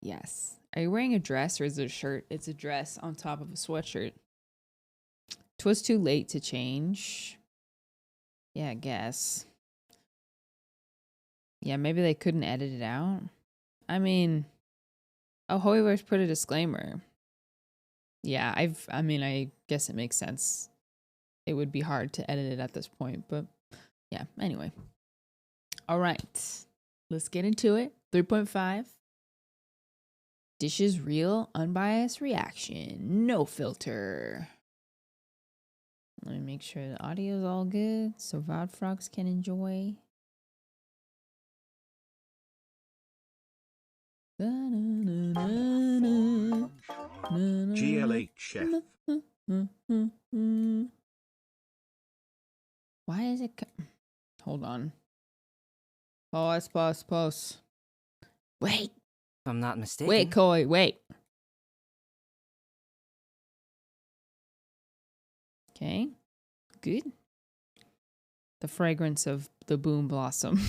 Yes. Are you wearing a dress or is it a shirt? It's a dress on top of a sweatshirt. 'Twas too late to change. Yeah, I guess. Yeah, maybe they couldn't edit it out. I mean, oh, Hoiver's put a disclaimer. Yeah, I mean, I guess it makes sense. It would be hard to edit it at this point, but yeah, anyway. All right, let's get into it. 3.5. Dish's real, unbiased reaction. No filter. Let me make sure the audio is all good so VOD frogs can enjoy. GLHF. Why is it? Hold on. Pause. Wait. If I'm not mistaken. Wait, Koi, wait. Okay. Good. The fragrance of the boom blossom.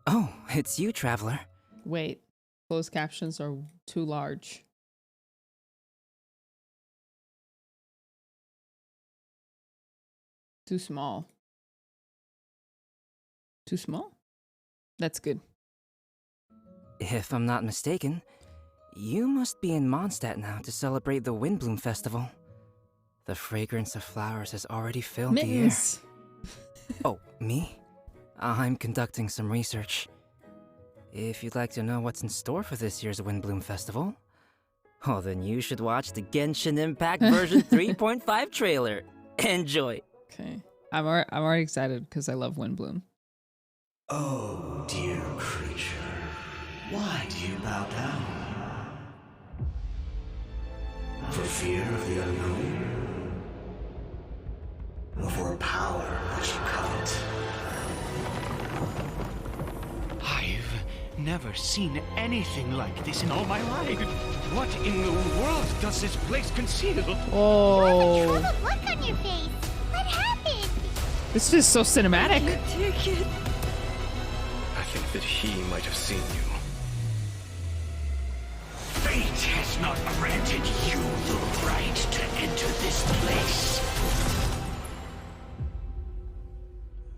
Oh, it's you, traveler. Wait. Closed captions are too large. Too small. Too small? That's good. If I'm not mistaken, you must be in Mondstadt now to celebrate the Windblume Festival. The fragrance of flowers has already filled Mittens. the air. Oh, me? I'm conducting some research. If you'd like to know what's in store for this year's Windblume Festival, oh, then you should watch the Genshin Impact version 3.5 trailer. Enjoy. Okay. I'm already excited because I love Windblume. Oh, dear creature, why do you bow down? For fear of the unknown? Or for power which you covet? I've never seen anything like this in all my life. What in the world does this place conceal? Oh. What a troubled look on your face. What happened? This is so cinematic. Dear kid. I think that he might have seen you. Fate has not granted you the right to enter this place.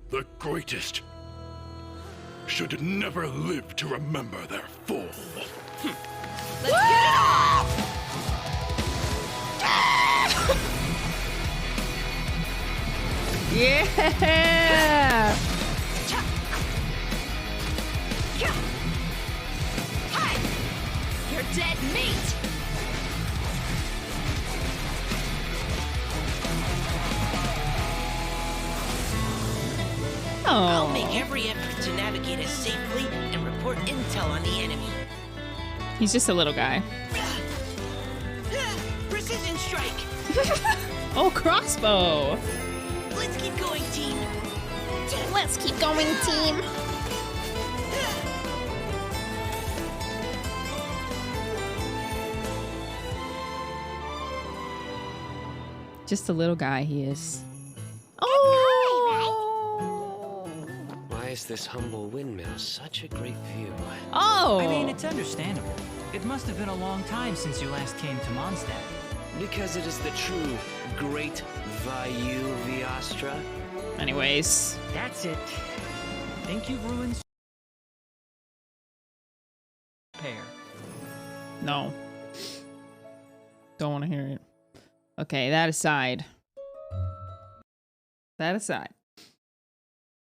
The greatest should never live to remember their fall. Let's get it Yeah. Hi! You're dead meat! I'll Oh. make every effort to navigate us safely and report intel on the enemy. He's just a little guy. Precision strike! Oh, crossbow. Let's keep going, team! Let's keep going, team! Just a little guy he is. Why is this humble windmill such a great view? Oh. I mean, it's understandable. It must have been a long time since you last came to Mondstadt. Because it is the true great Vayu Viastra. Anyways. That's it. Think you've ruined pair. No. Don't want to hear it. Okay, that aside.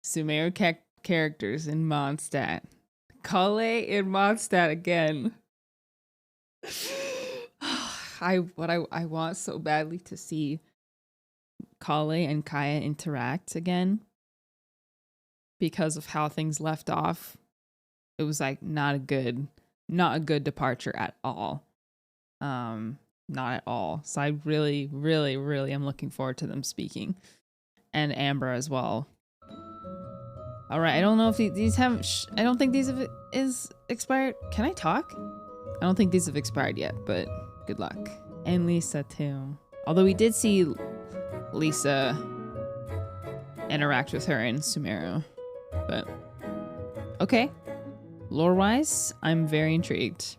Sumeru characters in Mondstadt. Kale in Mondstadt again. I want so badly to see Kale and Kaya interact again. Because of how things left off. It was like not a good departure at all. Not at all. So I really, really, really am looking forward to them speaking. And Amber as well. All right, I don't know if these have... I don't think these have is expired. Can I talk? I don't think these have expired yet, but good luck. And Lisa too. Although we did see Lisa interact with her in Sumeru. But, okay. Lore-wise, I'm very intrigued.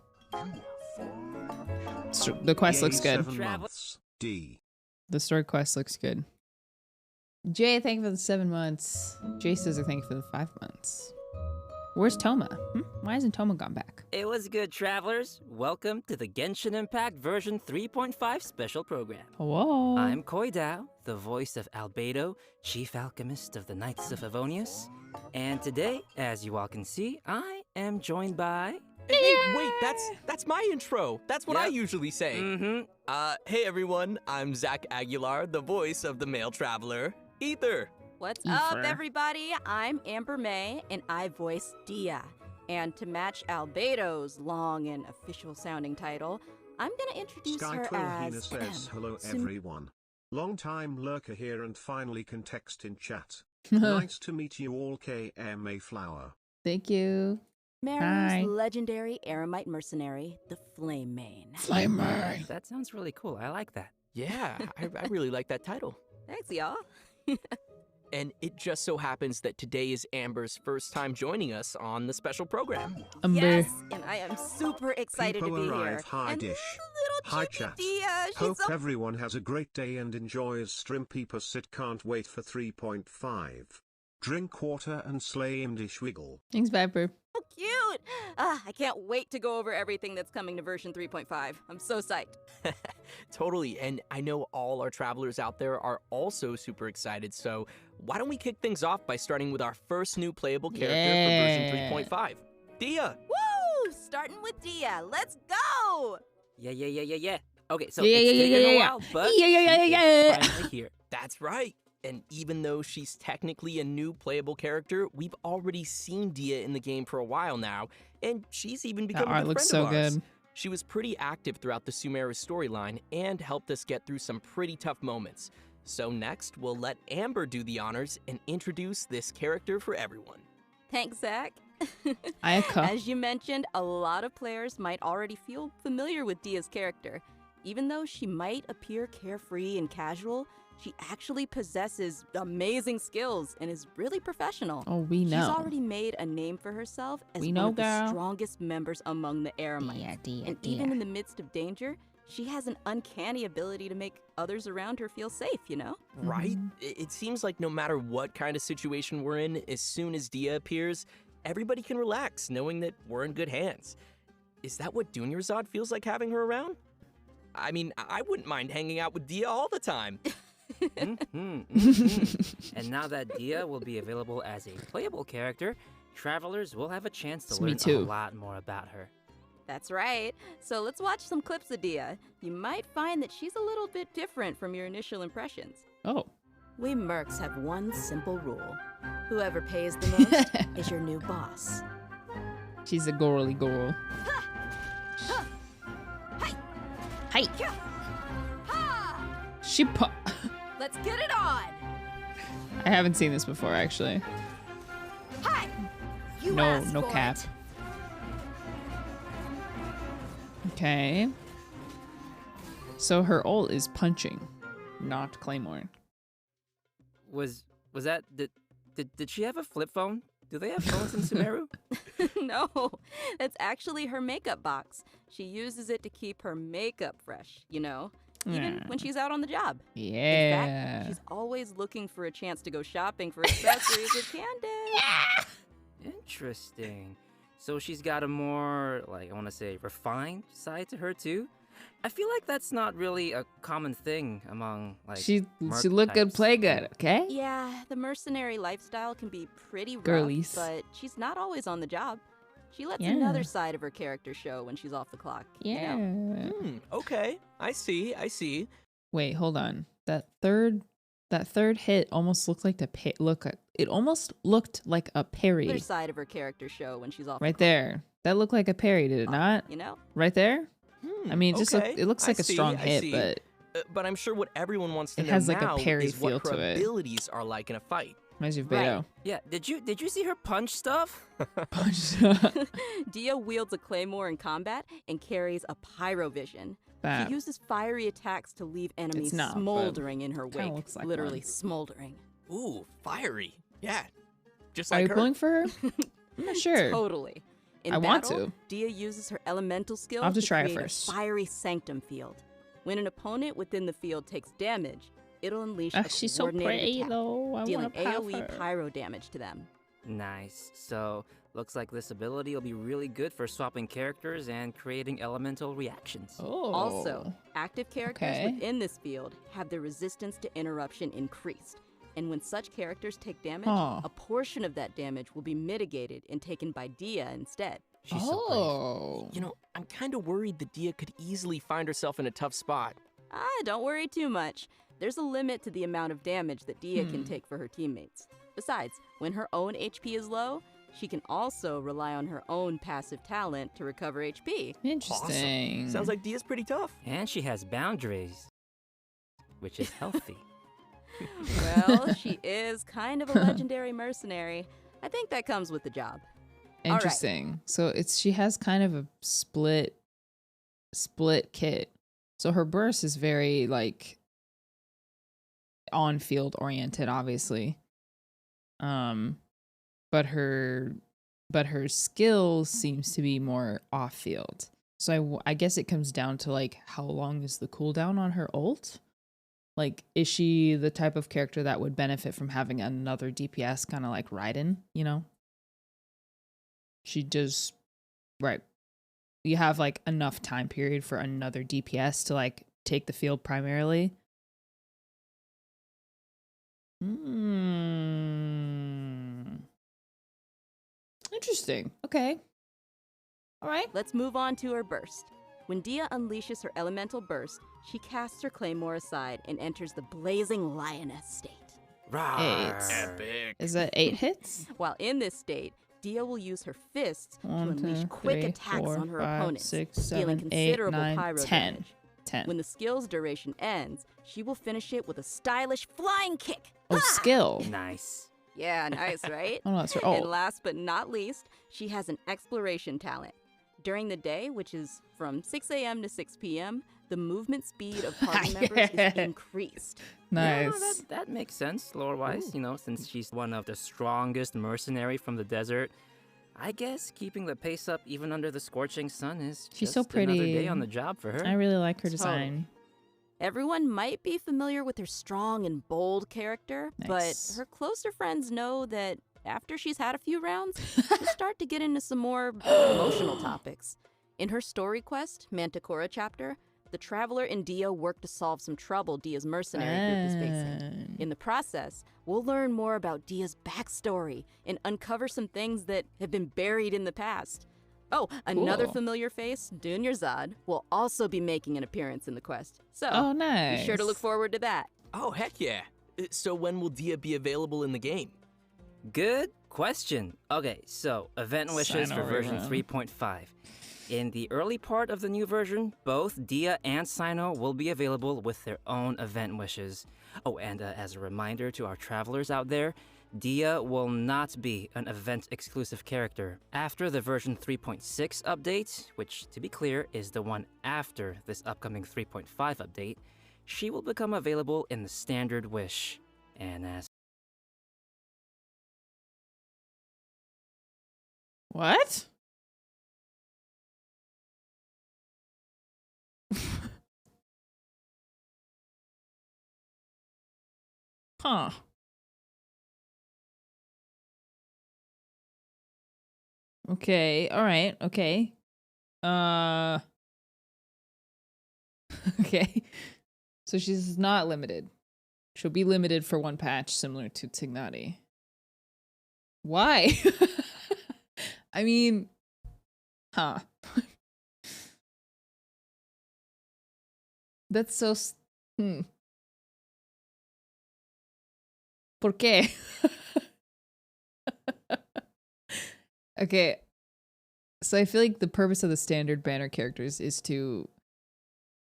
The quest looks good. 7 months. D. The story quest looks good. Jay, thank you for the 7 months. Jay says, thank you for the 5 months. Where's Toma? Why hasn't Toma gone back? It was good, travelers. Welcome to the Genshin Impact version 3.5 special program. Whoa. I'm Koidao, the voice of Albedo, chief alchemist of the Knights of Favonius. And today, as you all can see, I am joined by... Hey, wait, that's my intro. That's what I Yep. usually say. Mm-hmm. Hey everyone, I'm Zach Aguilar, the voice of the male traveler, Ether. What's Ether. up, everybody? I'm Amber May, and I voice Dehya. And to match Albedo's long and official-sounding title, I'm gonna introduce Sky her Quillhina as... says hello Sim- everyone. Long-time lurker here and finally can text in chat. Nice to meet you all, KMA Flower. Thank you. Maru's Hi. legendary Eremite mercenary, the Flame Mane. Flamer. That sounds really cool. I like that. Yeah, I really like that title. Thanks, y'all. And it just so happens that today is Amber's first time joining us on the special program. Yes, and I am super excited People to be arrive. here. Hi, and Dish. little Hi, chicky chat. Dehya, she's Hope so everyone has a great day and enjoys stream. People sit can't wait for 3.5. Drink water and slay Dish wiggle. Thanks, Viper. cute. I can't wait to go over everything that's coming to version 3.5. I'm so psyched. Totally, and I know all our travelers out there are also super excited, so why don't we kick things off by starting with our first new playable character for version 3.5. Dehya! Woo! Starting with Dehya. Let's go! Yeah. Okay, so Yeah. it's taken a while, but she is finally here. That's right. And even though she's technically a new playable character, we've already seen Dehya in the game for a while now, and she's even become That a art good looks friend so of ours. good. She was pretty active throughout the Sumeru storyline and helped us get through some pretty tough moments. So next, we'll let Amber do the honors and introduce this character for everyone. Thanks, Zach. Ayaka. As you mentioned, a lot of players might already feel familiar with Dehya's character. Even though she might appear carefree and casual, she actually possesses amazing skills and is really professional. Oh, we know. She's already made a name for herself as We one know, of the girl. strongest members among the Eremites. And even in the midst of danger, she has an uncanny ability to make others around her feel safe, you know? Right? It seems like no matter what kind of situation we're in, as soon as Dehya appears, everybody can relax knowing that we're in good hands. Is that what Dunyarzad feels like having her around? I mean, I wouldn't mind hanging out with Dehya all the time. And now that Dehya will be available as a playable character, travelers will have a chance to Me learn too. a lot more about her. That's right. So let's watch some clips of Dehya. You might find that she's a little bit different from your initial impressions. Oh. We mercs have one simple rule. Whoever pays the most is your new boss. She's a girly girl. Hi. She Let's get it on! I haven't seen this before, actually. Hi! You No asked for cap. it. Okay. So her ult is punching, not Claymore. Was that did she have a flip phone? Do they have phones in Sumeru? No, that's actually her makeup box. She uses it to keep her makeup fresh, you know? Even when she's out on the job. In Yeah. fact, she's always looking for a chance to go shopping for accessories with Candace. Interesting. So she's got a more, like, I want to say, refined side to her too. I feel like that's not really a common thing among, like, She merc look good, types. play good, okay? Yeah, the mercenary lifestyle can be pretty rough, Girlies. but she's not always on the job. She lets Yeah. another side of her character show when she's off the clock. Yeah. You know? Okay, I see. Wait, hold on. That third hit almost looked like it almost looked like a parry. Other side of her character show when she's off Right the clock. there. That looked like a parry, did it not? You know? Right there? I mean, it just okay. it looks like I a strong see, I hit, see. but But I'm sure what everyone wants to It know has, like, a now parry is what feel her to it. abilities are like in a fight. reminds you of Right. Beto. Yeah, did you see her punch stuff? Dehya wields a claymore in combat and carries a pyrovision. That- She uses fiery attacks to leave enemies not, but smoldering in her kinda wake. looks like Literally one. smoldering. Ooh, fiery. Yeah, just Are like you her. pulling for her? I'm not sure. Totally. In I want battle, to. Dehya uses her elemental skills I'll have to try it create first. a fiery sanctum field. When an opponent within the field takes damage, it'll unleash a She's so coordinated pretty, attack, though. I dealing want to have AoE her. pyro damage to them. Nice. So, looks like this ability will be really good for swapping characters and creating elemental reactions. Oh. Also, active characters Okay. within this field have their resistance to interruption increased. And when such characters take damage, Huh. a portion of that damage will be mitigated and taken by Dehya instead. She's so Oh. You know, I'm kind of worried that Dehya could easily find herself in a tough spot. Don't worry too much. There's a limit to the amount of damage that Dehya can take for her teammates. Besides, when her own HP is low, she can also rely on her own passive talent to recover HP. Interesting. Awesome. Sounds like Dia's pretty tough. And she has boundaries, which is healthy. Well, she is kind of a legendary mercenary. I think that comes with the job. All right. Interesting. So she has kind of a split kit. So her burst is very like on field oriented, obviously. But her skill seems to be more off field. So I guess it comes down to like how long is the cooldown on her ult? Like, is she the type of character that would benefit from having another DPS kind of like Raiden, you know? She does, right. You have like enough time period for another DPS to like take the field primarily. Interesting. Okay. All right. Let's move on to her burst. When Dehya unleashes her elemental burst, she casts her claymore aside and enters the blazing lioness state. Eight. Is that 8 hits? While in this state, Dehya will use her fists to 1, unleash 2, quick 3, attacks 4, on her 5, opponents, 6, dealing 7, 8, considerable 9, pyro 10. damage. 10. When the skill's duration ends, she will finish it with a stylish flying kick. Oh, skill. Nice. Yeah, nice, right? Oh, no, that's her And ult. last but not least, she has an exploration talent. During the day, which is from 6 a.m. to 6 p.m., the movement speed of party members is increased. Nice. Yeah, that makes sense, lore-wise, you know, since she's one of the strongest mercenary from the desert. I guess keeping the pace up even under the scorching sun is She's just so pretty. another day on the job for her. I really like her Totally. design. Everyone might be familiar with her strong and bold character, Nice. but her closer friends know that after she's had a few rounds, she'll start to get into some more emotional topics. In her story quest, Manticora chapter, the Traveler and Dehya work to solve some trouble Dehya's mercenary group is facing. In the process, we'll learn more about Dehya's backstory and uncover some things that have been buried in the past. Oh, another Cool. familiar face, Dunyarzad, will also be making an appearance in the quest. So, Oh, nice. be sure to look forward to that. Oh, heck yeah. So when will Dehya be available in the game? Good question. Okay, so event wishes for Sino version rerun. 3.5. In the early part of the new version, both Dehya and Sino will be available with their own event wishes. Oh, and as a reminder to our travelers out there, Dehya will not be an event-exclusive character. After the version 3.6 update, which, to be clear, is the one after this upcoming 3.5 update, she will become available in the standard wish. And as What? Huh. Okay, all right, okay. Okay. So she's not limited. She'll be limited for one patch, similar to Tignati. Why? I mean, huh. That's so... ¿Por qué? Okay. So I feel like the purpose of the standard banner characters is to...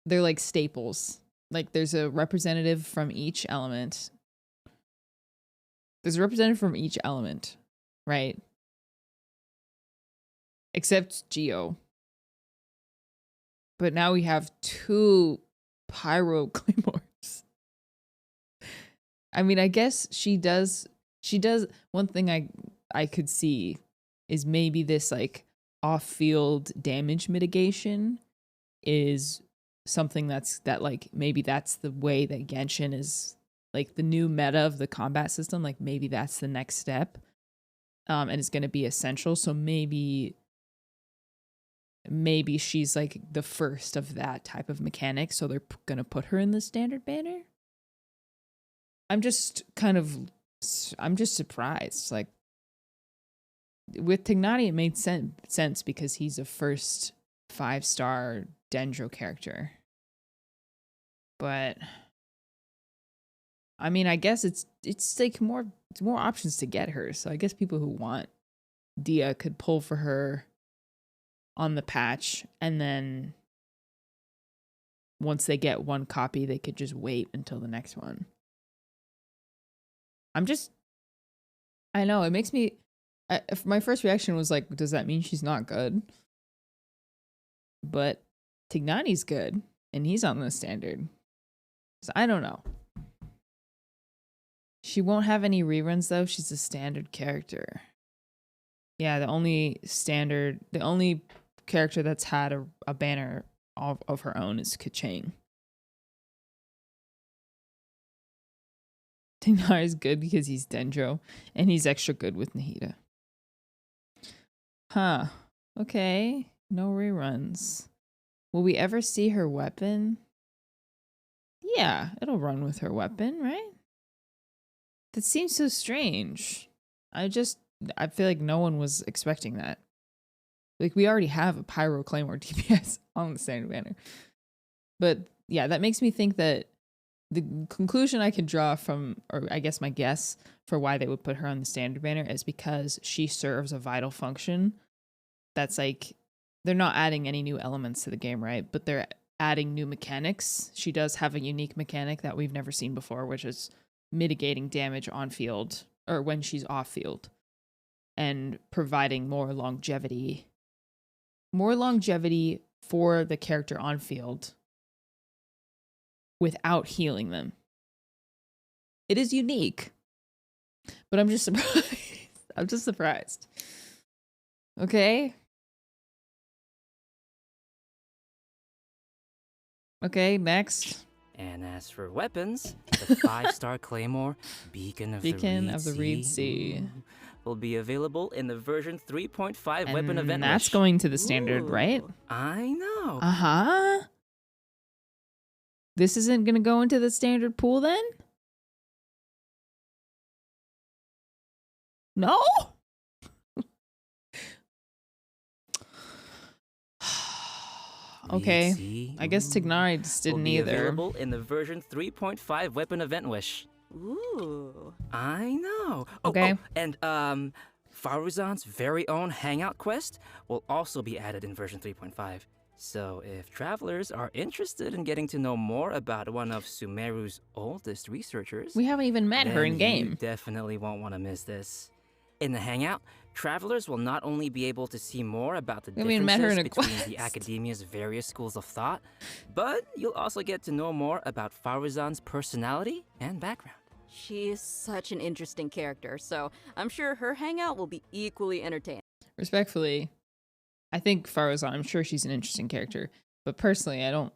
They're like staples. Like there's a representative from each element. There's a representative from each element, right? Except Geo. But now we have 2 pyro claymores. I mean, I guess she does one thing I could see is maybe this like off-field damage mitigation is something that like maybe that's the way that Genshin is, like the new meta of the combat system, like maybe that's the next step, and it's going to be essential. So maybe she's like the first of that type of mechanic, so they're going to put her in the standard banner. I'm just surprised. Like with Tignati, it made sense because he's a first 5-star Dendro character. But I mean, I guess it's like more options to get her. So I guess people who want Dehya could pull for her on the patch, and then once they get one copy, they could just wait until the next one. I know, it makes me, my first reaction was like, does that mean she's not good? But Tignani's good, and he's on the standard. So I don't know. She won't have any reruns though. She's a standard character. Yeah, the only character that's had a banner of her own is Kachang. Tignar is good because he's Dendro, and he's extra good with Nahida. Huh. Okay. No reruns. Will we ever see her weapon? Yeah, it'll run with her weapon, right? That seems so strange. I feel like no one was expecting that. Like, we already have a Pyro Claymore DPS on the standard banner. But yeah, that makes me think that the conclusion I can draw from, or I guess my guess for why they would put her on the standard banner is because she serves a vital function. That's like, they're not adding any new elements to the game, right? But they're adding new mechanics. She does have a unique mechanic that we've never seen before, which is mitigating damage on field, or when she's off field, and providing more longevity for the character on field without healing them. It is unique, but I'm just surprised. I'm just surprised. Okay. Okay, next. And as for weapons, the 5-star Claymore, Beacon of the Reed Sea, will be available in the version 3.5 weapon event. That's going to the standard, right? I know. Uh-huh. This isn't going to go into the standard pool then? No? Okay. I guess Tignari just didn't either. Available in the version 3.5 weapon event wish. Ooh. I know. Okay. And Faruzan's very own Hangout Quest will also be added in version 3.5. So if travelers are interested in getting to know more about one of Sumeru's oldest researchers, we haven't even met her in game. You definitely won't want to miss this. In the Hangout, travelers will not only be able to see more about the differences between the academia's various schools of thought, but you'll also get to know more about Faruzan's personality and background. She is such an interesting character, so I'm sure her hangout will be equally entertaining. Respectfully, I think Faruzan, I'm sure she's an interesting character, but personally, I don't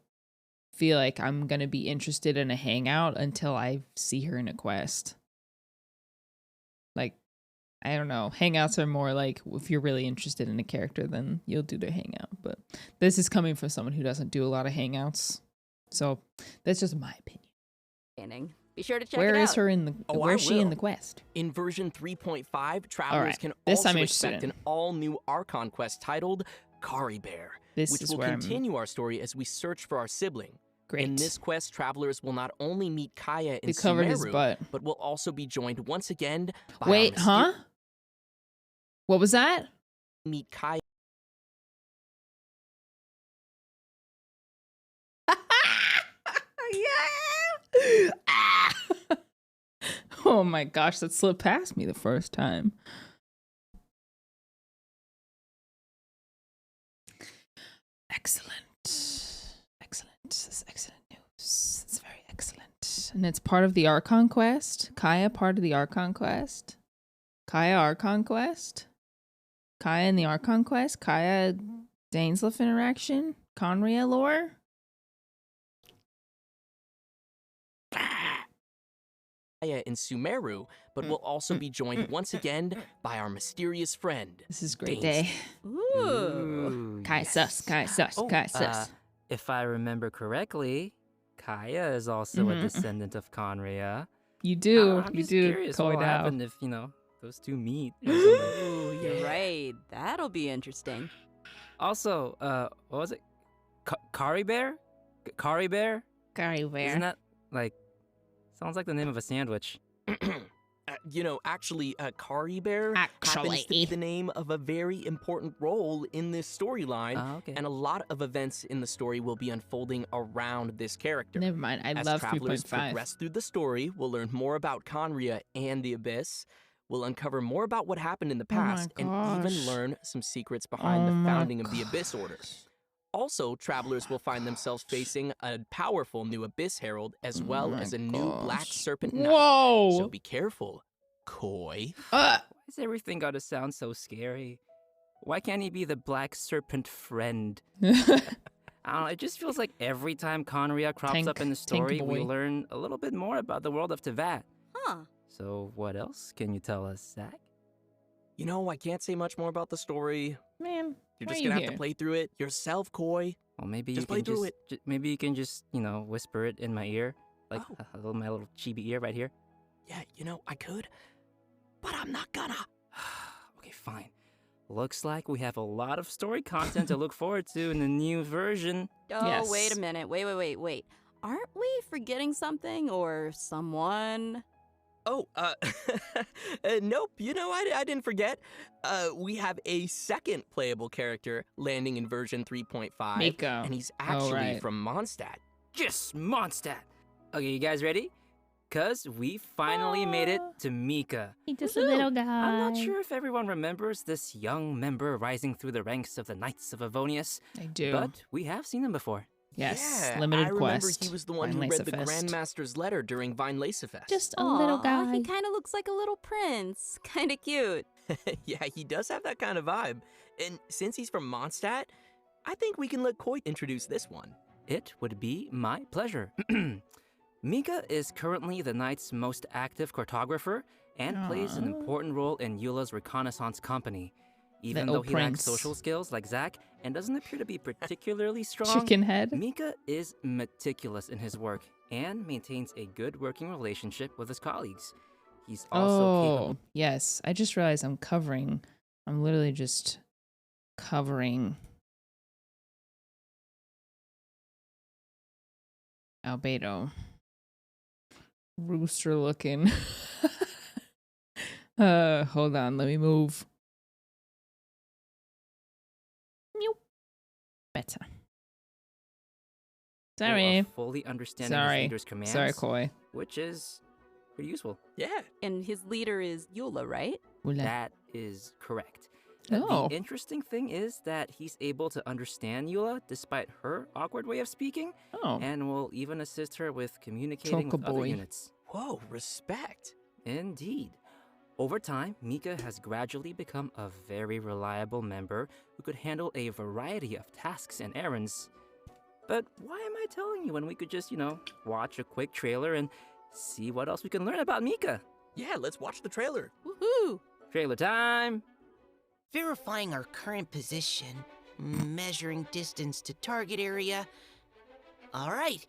feel like I'm going to be interested in a hangout until I see her in a quest. Like, I don't know. Hangouts are more like, if you're really interested in a character, then you'll do the hangout. But this is coming from someone who doesn't do a lot of hangouts. So that's just my opinion. Be sure to check Where it out. is her in the? Where is she in the quest? In version 3.5, travelers can This also I'm expect an all-new Archon Quest titled Kari Bear, which will continue our story as we search for our sibling. Great. In this quest, travelers will not only meet Kaya and They covered his Sumeru, butt. but will also be joined once again by Wait, huh? What was that? Meet Kaya. Yeah. Oh my gosh, that slipped past me the first time. Excellent. Excellent. This is excellent news. It's very excellent. And it's part of the Archon Quest. Kaya, part of the Archon Quest. Kaya Archon Quest. Kaya and the Archon Quest, Kaya Dainsleif interaction, Conria lore. In Sumeru, but we'll also be joined once again by our mysterious friend. This is a great Dainsleif. day. Ooh. Kaya sus, Kaya sus, Kaya sus. If I remember correctly, Kaya is also a descendant of Conria. You do, I'm you just do. curious what will Koi Dao. happen if, those two meet. Or something. Ooh, you're right. That'll be interesting. Also, what was it? Kari Bear? Kari Bear? Kari Bear. Isn't that, sounds like the name of a sandwich. Actually, Kari Bear happens to be the name of a very important role in this storyline, okay. and a lot of events in the story will be unfolding around this character. Never mind, I As love travelers 3.5. progress through the story, we'll learn more about Conria and the Abyss. We'll uncover more about what happened in the past, and even learn some secrets behind the founding of the Abyss Order. Also, travelers will find themselves facing a powerful new Abyss Herald, as well as a new Black Serpent Knight. Whoa! So be careful, Koi. Why does everything gotta sound so scary? Why can't he be the Black Serpent friend? I don't know, it just feels like every time Conria crops up in the story, we learn a little bit more about the world of Teyvat. Huh. So what else can you tell us, Zach? I can't say much more about the story. Man, You're just gonna have to play through it yourself, Koi. Well, maybe just play through it. Maybe you can just, whisper it in my ear, like my little chibi ear right here. Yeah, I could, but I'm not gonna. Okay, fine. Looks like we have a lot of story content to look forward to in the new version. Oh, Yes. wait a minute. Wait. Aren't we forgetting something or someone? Oh, nope. I didn't forget. We have a second playable character landing in version 3.5. Mika. And he's actually right. from Mondstadt. Yes, Mondstadt. Okay, you guys ready? Cause we finally made it to Mika. He's just a little guy. I'm not sure if everyone remembers this young member rising through the ranks of the Knights of Avonius. I do. But we have seen him before. Yes, Yeah, limited I remember quest. he was the one who read the Grandmaster's letter during Vine Lacefest. Just a little guy. He kind of looks like a little prince. Kind of cute. Yeah, he does have that kind of vibe. And since he's from Mondstadt, I think we can let Koi introduce this one. It would be my pleasure. Mika is currently the Knight's most active cartographer and plays an important role in Eula's reconnaissance company. Even though he lacks social skills like Zack and doesn't appear to be particularly strong, Chicken head. Mika is meticulous in his work and maintains a good working relationship with his colleagues. He's also capable. Yes. I just realized I'm literally just covering Albedo. Rooster looking. Hold on, let me move. Meow. Better. Sorry. Fully understanding his leader's commands. Sorry, Koi. Which is pretty useful. Yeah. And his leader is Eula, right? That is correct. Oh. The interesting thing is that he's able to understand Eula despite her awkward way of speaking, and will even assist her with communicating with other units. Whoa, respect. Indeed. Over time, Mika has gradually become a very reliable member who could handle a variety of tasks and errands. But why am I telling you when we could just, watch a quick trailer and see what else we can learn about Mika? Yeah, let's watch the trailer. Woohoo! Trailer time! Verifying our current position, measuring distance to target area. All right,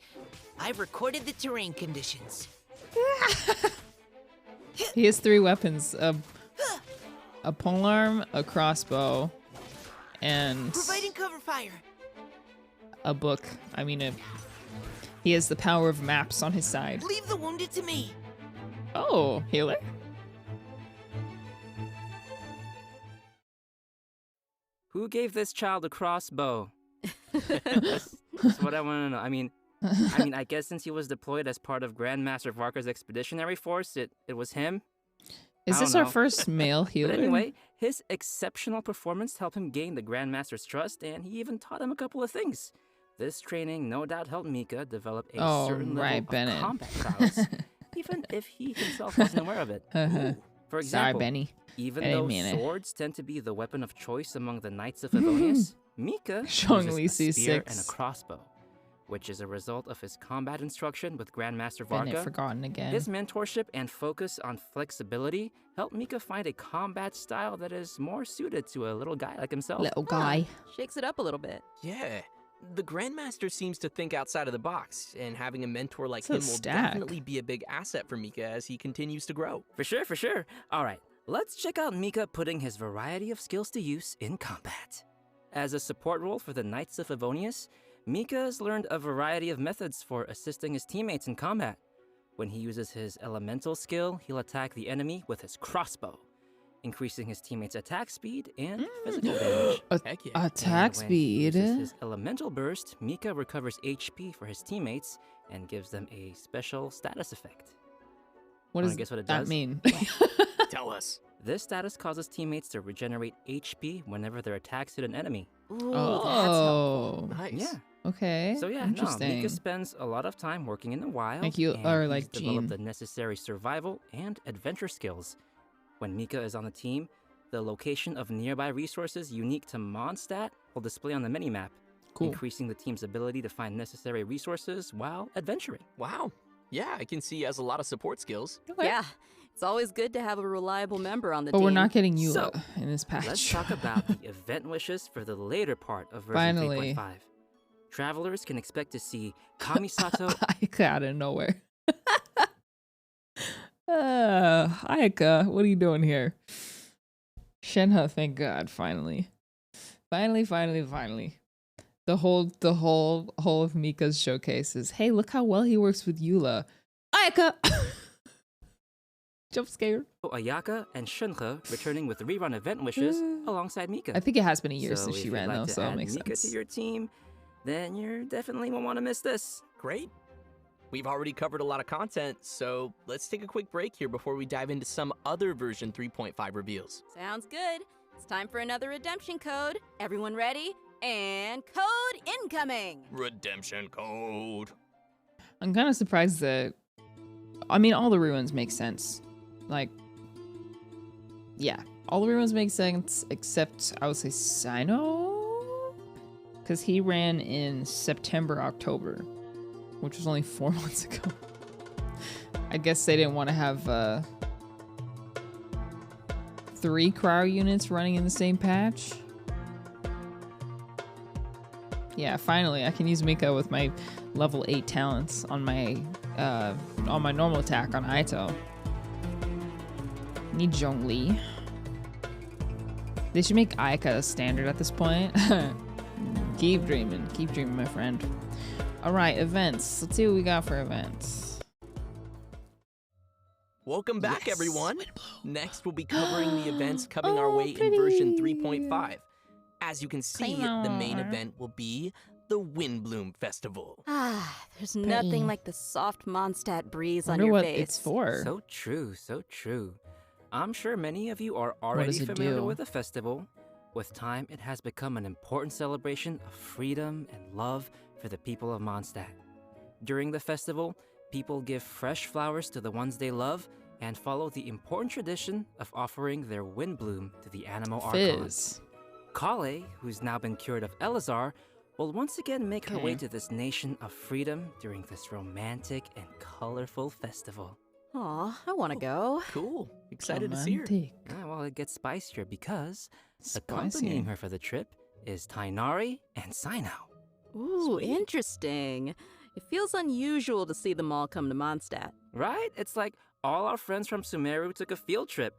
I've recorded the terrain conditions. He has 3 weapons: a polearm, a crossbow, and Providing cover fire. a book. He has the power of maps on his side. Leave the wounded to me. Oh, healer. Who gave this child a crossbow? That's what I want to know. I guess since he was deployed as part of Grandmaster Varka's expeditionary force, it was him. Is this our first male healer? But anyway, his exceptional performance helped him gain the Grandmaster's trust, and he even taught him a couple of things. This training no doubt helped Mika develop a certain level of combat prowess, even if he himself wasn't aware of it. Ooh, For Sorry, example, Benny. even I didn't though mean it. swords tend to be the weapon of choice among the Knights of Favonius, Mika Showing uses a Lisi spear and a 6. crossbow, which is a result of his combat instruction with Grandmaster Been Varka. forgotten again. His mentorship and focus on flexibility helped Mika find a combat style that is more suited to a little guy like himself. Little guy. Shakes it up a little bit. Yeah. The Grandmaster seems to think outside of the box, and having a mentor like It's a him will stack. definitely be a big asset for Mika as he continues to grow. For sure, for sure. All right, let's check out Mika putting his variety of skills to use in combat. As a support role for the Knights of Favonius, Mika has learned a variety of methods for assisting his teammates in combat. When he uses his elemental skill, he'll attack the enemy with his crossbow, increasing his teammates' attack speed and physical damage. Heck yeah. Attack And when he speed. uses his elemental burst, Mika recovers HP for his teammates and gives them a special status effect. What Wanna does guess what it that does? mean? Tell us. This status causes teammates to regenerate HP whenever their attacks hit an enemy. Ooh, Oh. Nice. Yeah. Okay. So yeah, no, interesting. Mika spends a lot of time working in the wild. Like you- and or he's like developed Jean. the necessary survival and adventure skills. When Mika is on the team, the location of nearby resources unique to Mondstadt will display on the minimap, Cool. increasing the team's ability to find necessary resources while adventuring. Wow. Yeah, I can see he has a lot of support skills. Yeah. It's always good to have a reliable member on the But team. we're not getting you So, in this patch. Let's talk about the event wishes for the later part of version Finally. 3.5. Travelers can expect to see Kamisato. Ayaka out of nowhere. Ayaka, what are you doing here? Shenhe, thank God, finally. Finally. The whole of Mika's showcase is, hey, look how well he works with Eula. Ayaka! Jump scare. Ayaka and Shenhe returning with rerun event wishes alongside Mika. I think it has been a year So since if she you'd ran, like though, to so it add makes Mika sense. to your team, then you definitely won't want to miss this. Great. We've already covered a lot of content, so let's take a quick break here before we dive into some other version 3.5 reveals. Sounds good. It's time for another redemption code. Everyone ready? And code incoming. Redemption code. I'm kind of surprised that, I mean, all the reruns make sense. Like, yeah, all the reruns make sense except I would say Sino, because he ran in September, October, which was only 4 months ago. I guess they didn't want to have 3 cryo units running in the same patch. Yeah, finally, I can use Mika with my level 8 talents on my normal attack on Aito. Need Zhongli. They should make Ayaka a standard at this point. Keep dreaming, my friend. All right, events. Let's see what we got for events. Welcome back, Yes, everyone. Windblume. Next, we'll be covering the events coming our Oh, way in version pretty. 3.5. As you can see, the main Claymore. event will be the Windblume Festival. Ah, there's Pretty. nothing like the soft Mondstadt breeze on Wonder your what face. it's for. So true, so true. I'm sure many of you are does already it familiar do? with the festival. With time, it has become an important celebration of freedom and love for the people of Mondstadt. During the festival, people give fresh flowers to the ones they love and follow the important tradition of offering their Windblume to the animal archons. Fizz. Kale, who's now been cured of Elazar, will once again make her way Okay. to this nation of freedom during this romantic and colorful festival. Aw, I want to go. Cool. Excited to see her. Romantic. Well, it gets spicier because Spicier. accompanying her for the trip is Tainari and Sino. Ooh, interesting. It feels unusual to see them all come to Mondstadt. Right? It's like all our friends from Sumeru took a field trip.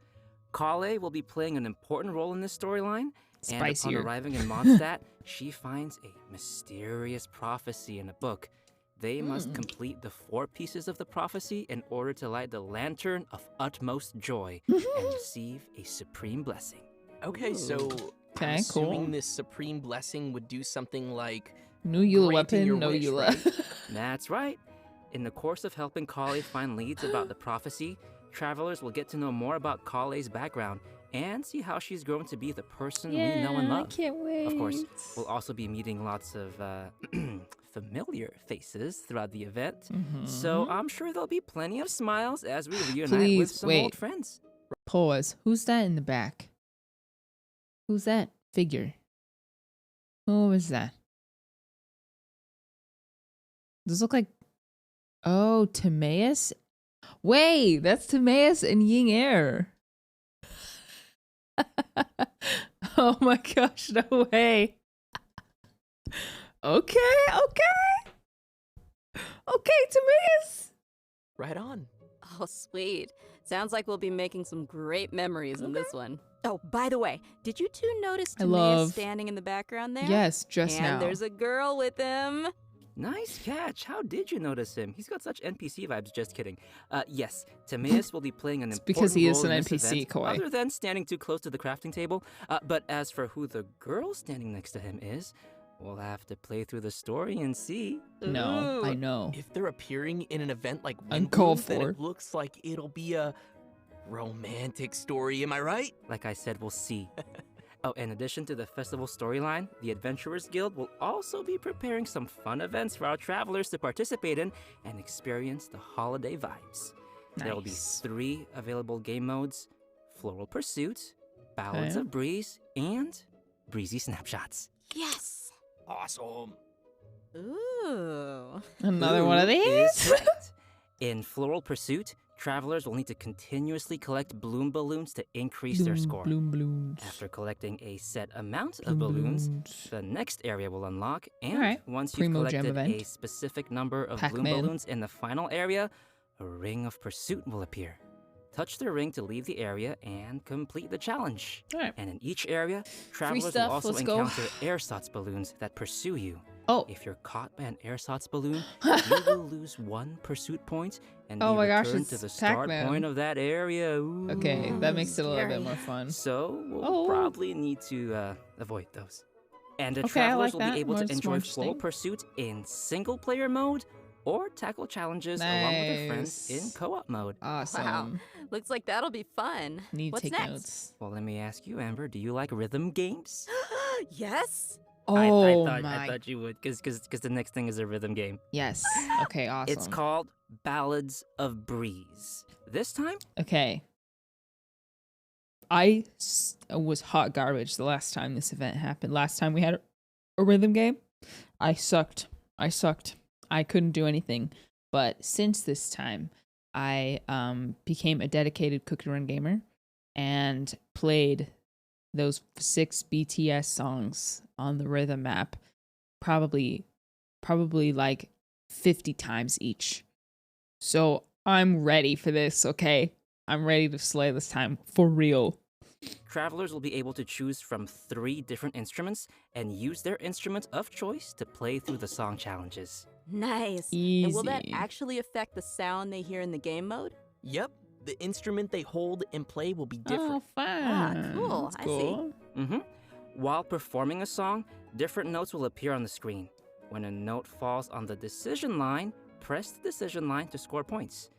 Kale will be playing an important role in this storyline, and upon Spicier. arriving in Mondstadt, she finds a mysterious prophecy in a book. They must complete the 4 pieces of the prophecy in order to light the lantern of utmost joy and receive a supreme blessing. Okay, so Okay, I'm assuming cool. this supreme blessing would do something like New Eula granting your weapon, no wish, Eula. right? That's right. In the course of helping Kale find leads about the prophecy, travelers will get to know more about Kale's background and see how she's grown to be the person we know and love. I can't wait. Of course, we'll also be meeting lots of familiar faces throughout the event, so I'm sure there'll be plenty of smiles as we reunite with Please, some wait. old friends. Pause. Who's that in the back? Who's that figure? Who is that? Does look like... Oh, Timaeus? Wait, that's Timaeus and Ying Air. Oh my gosh, no way. Okay. Okay, Timaeus. Right on. Oh, sweet. Sounds like we'll be making some great memories in this one. Oh, by the way, did you two notice Timaeus standing in the background there? Yes, just now. And there's a girl with him. Nice catch. How did you notice him? He's got such NPC vibes. Just kidding. Yes, Timaeus will be playing an important because he is role an in this NPC, event, Koi. other than standing too close to the crafting table. But as for who the girl standing next to him is, we'll have to play through the story and see. No, I know. If they're appearing in an event like Uncalled Windblume, then for. it looks like it'll be a romantic story. Am I right? Like I said, we'll see. Oh, in addition to the festival storyline, the Adventurers Guild will also be preparing some fun events for our travelers to participate in and experience the holiday vibes. There will be 3 available game modes: Floral Pursuit, Ballads of Breeze, and Breezy Snapshots. Yes. Awesome. Ooh. Another one of Is these? correct. In Floral Pursuit, travelers will need to continuously collect bloom balloons to increase their score. Bloom. After collecting a set amount of balloons, the next area will unlock, and Alright. once Primo you've Gem collected a event. specific number of Pac-Man. bloom balloons in the final area, a ring of pursuit will appear. Touch the ring to leave the area and complete the challenge. Alright. And in each area, travelers will stuff, also let's go. encounter airsats balloons that pursue you. Oh. If you're caught by an airsats balloon, you will lose 1 pursuit point and Oh be my gosh, returned it's to the start Pac-Man. point of that area. Ooh. Okay, that makes it a little bit scary. more fun. So we'll Oh. probably need to avoid those. And the Okay, I travelers like will that. be able More- to it's more enjoy Floral interesting. Pursuit in single-player mode or tackle challenges along with their friends in Nice. co-op mode. Awesome. Wow. Looks like that'll be fun. Need to What's take next? notes. Well, let me ask you, Amber, do you like rhythm games? Yes. Oh I my. thought you would, because the next thing is a rhythm game. Yes. Okay, awesome. It's called Ballads of Breeze. This time, Okay. I was hot garbage the last time this event happened. Last time we had a rhythm game, I sucked. I couldn't do anything. But since this time, I became a dedicated Cookie Run gamer and played those 6 BTS songs on the rhythm map probably like 50 times each. So I'm ready for this, okay? I'm ready to slay this time for real. travelers will be able to choose from 3 different instruments and use their instrument of choice to play through the song challenges. Nice. Easy. And will that actually affect the sound they hear in the game mode? Yep. The instrument they hold and play will be Oh, different. fun. Cool. That's I cool. Mm-hmm. While performing a song, different notes will appear on the screen. When a note falls on the decision line, press the decision line to score points.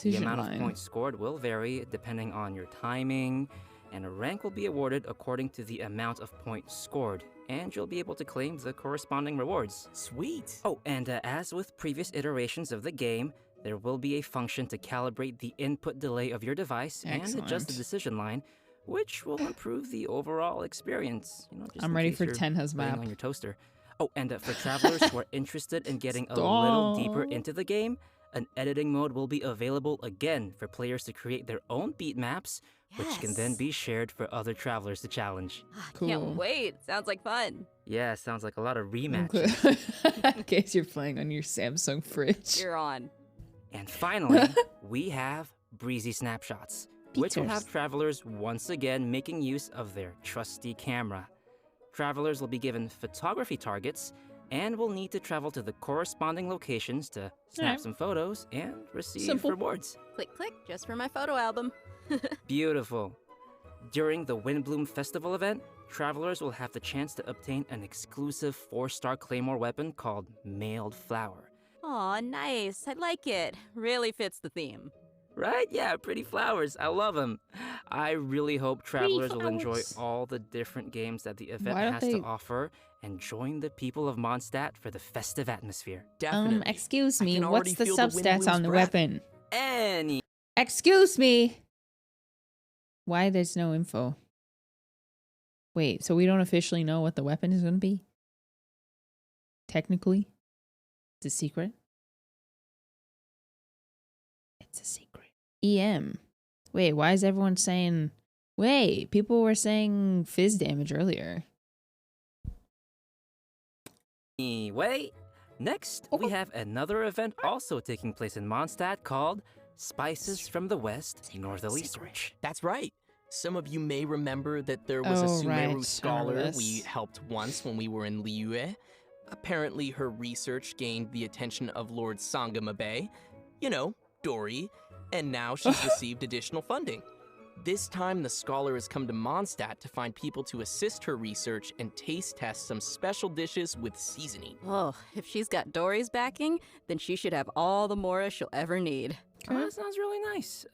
The amount of points scored will vary depending on your timing, and a rank will be awarded according to the amount of points scored, and you'll be able to claim the corresponding rewards. Sweet. Oh, and as with previous iterations of the game, there will be a function to calibrate the input delay of your device and adjust the Excellent. decision line, which will improve the overall experience. You know, just I'm in ready case for you're Tenha's playing map. on your toaster. Oh, and for travelers who are interested in getting a little deeper Stop. into the game, an editing mode will be available again for players to create their own beat maps, which can then Yes. be shared for other travelers to challenge. Cool. Can't wait. Sounds like fun. Yeah, sounds like a lot of rematches. Okay. In case you're playing on your Samsung fridge. You're on. And finally, we have Breezy Snapshots, which will Peters. have travelers once again making use of their trusty camera. Travelers will be given photography targets and will need to travel to the corresponding locations to snap Alright. some photos and receive Simple. rewards. Click, click, just for my photo album. Beautiful. During the Windblume Festival event, travelers will have the chance to obtain an exclusive 4-star Claymore weapon called Mailed Flower. Aw, nice. I like it. Really fits the theme. Right? Yeah, pretty flowers. I love them. I really hope travelers will enjoy flowers. all the different games that the event Why don't has they- to offer and join the people of Mondstadt for the festive atmosphere. Definitely. Excuse I me, can what's already the feel the substats Windblume's on the breath. weapon? Any Excuse me. Why there's no info? Wait, so we don't officially know what the weapon is going to be? Technically? It's a secret? It's a secret. EM. Wait, why is everyone saying... Wait, people were saying fizz damage earlier. Anyway, next we have another event also taking place in Mondstadt called Spices from the West Northerly Search. That's right. Some of you may remember that there was a Sumeru scholar we helped once when we were in Liyue. Apparently her research gained the attention of Lord Sangamabe, you know, Dory, and now she's received additional funding. This time, the scholar has come to Mondstadt to find people to assist her research and taste test some special dishes with seasoning. Oh, if she's got Dory's backing, then she should have all the Mora she'll ever need. Oh, that sounds really nice.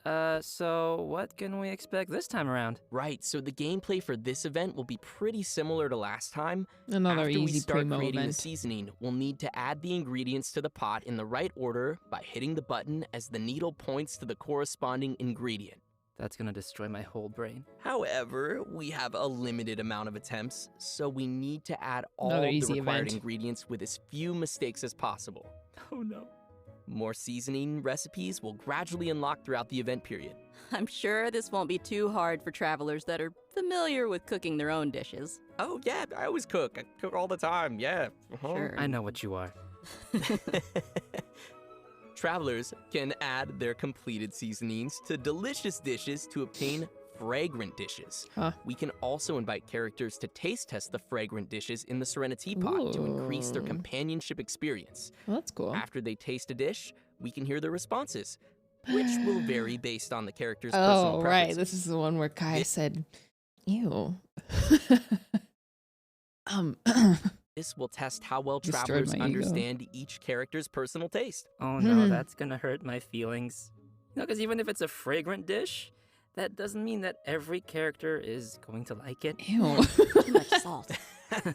So what can we expect this time around? Right, so the gameplay for this event will be pretty similar to last time. Another After easy we start primo creating event. the seasoning, we'll need to add the ingredients to the pot in the right order by hitting the button as the needle points to the corresponding ingredient. That's gonna destroy my whole brain. However, we have a limited amount of attempts, so we need to add all Another the easy required event. ingredients with as few mistakes as possible. Oh no. More seasoning recipes will gradually unlock throughout the event period. I'm sure this won't be too hard for travelers that are familiar with cooking their own dishes. Oh yeah, I always cook. I cook all the time, yeah. Sure. I know what you are. Travelers can add their completed seasonings to delicious dishes to obtain fragrant dishes. Huh. We can also invite characters to taste test the fragrant dishes in the Serenity Pot to increase their Ooh. companionship experience. Well, that's cool. After they taste a dish, we can hear their responses, which will vary based on the character's personal Oh, preferences. right. This is the one where Kai said, ew. This will test how well Destroyed travelers my ego. understand each character's personal taste. Oh no, that's gonna hurt my feelings. You know, because even if it's a fragrant dish, that doesn't mean that every character is going to like it. Ew. Too much salt.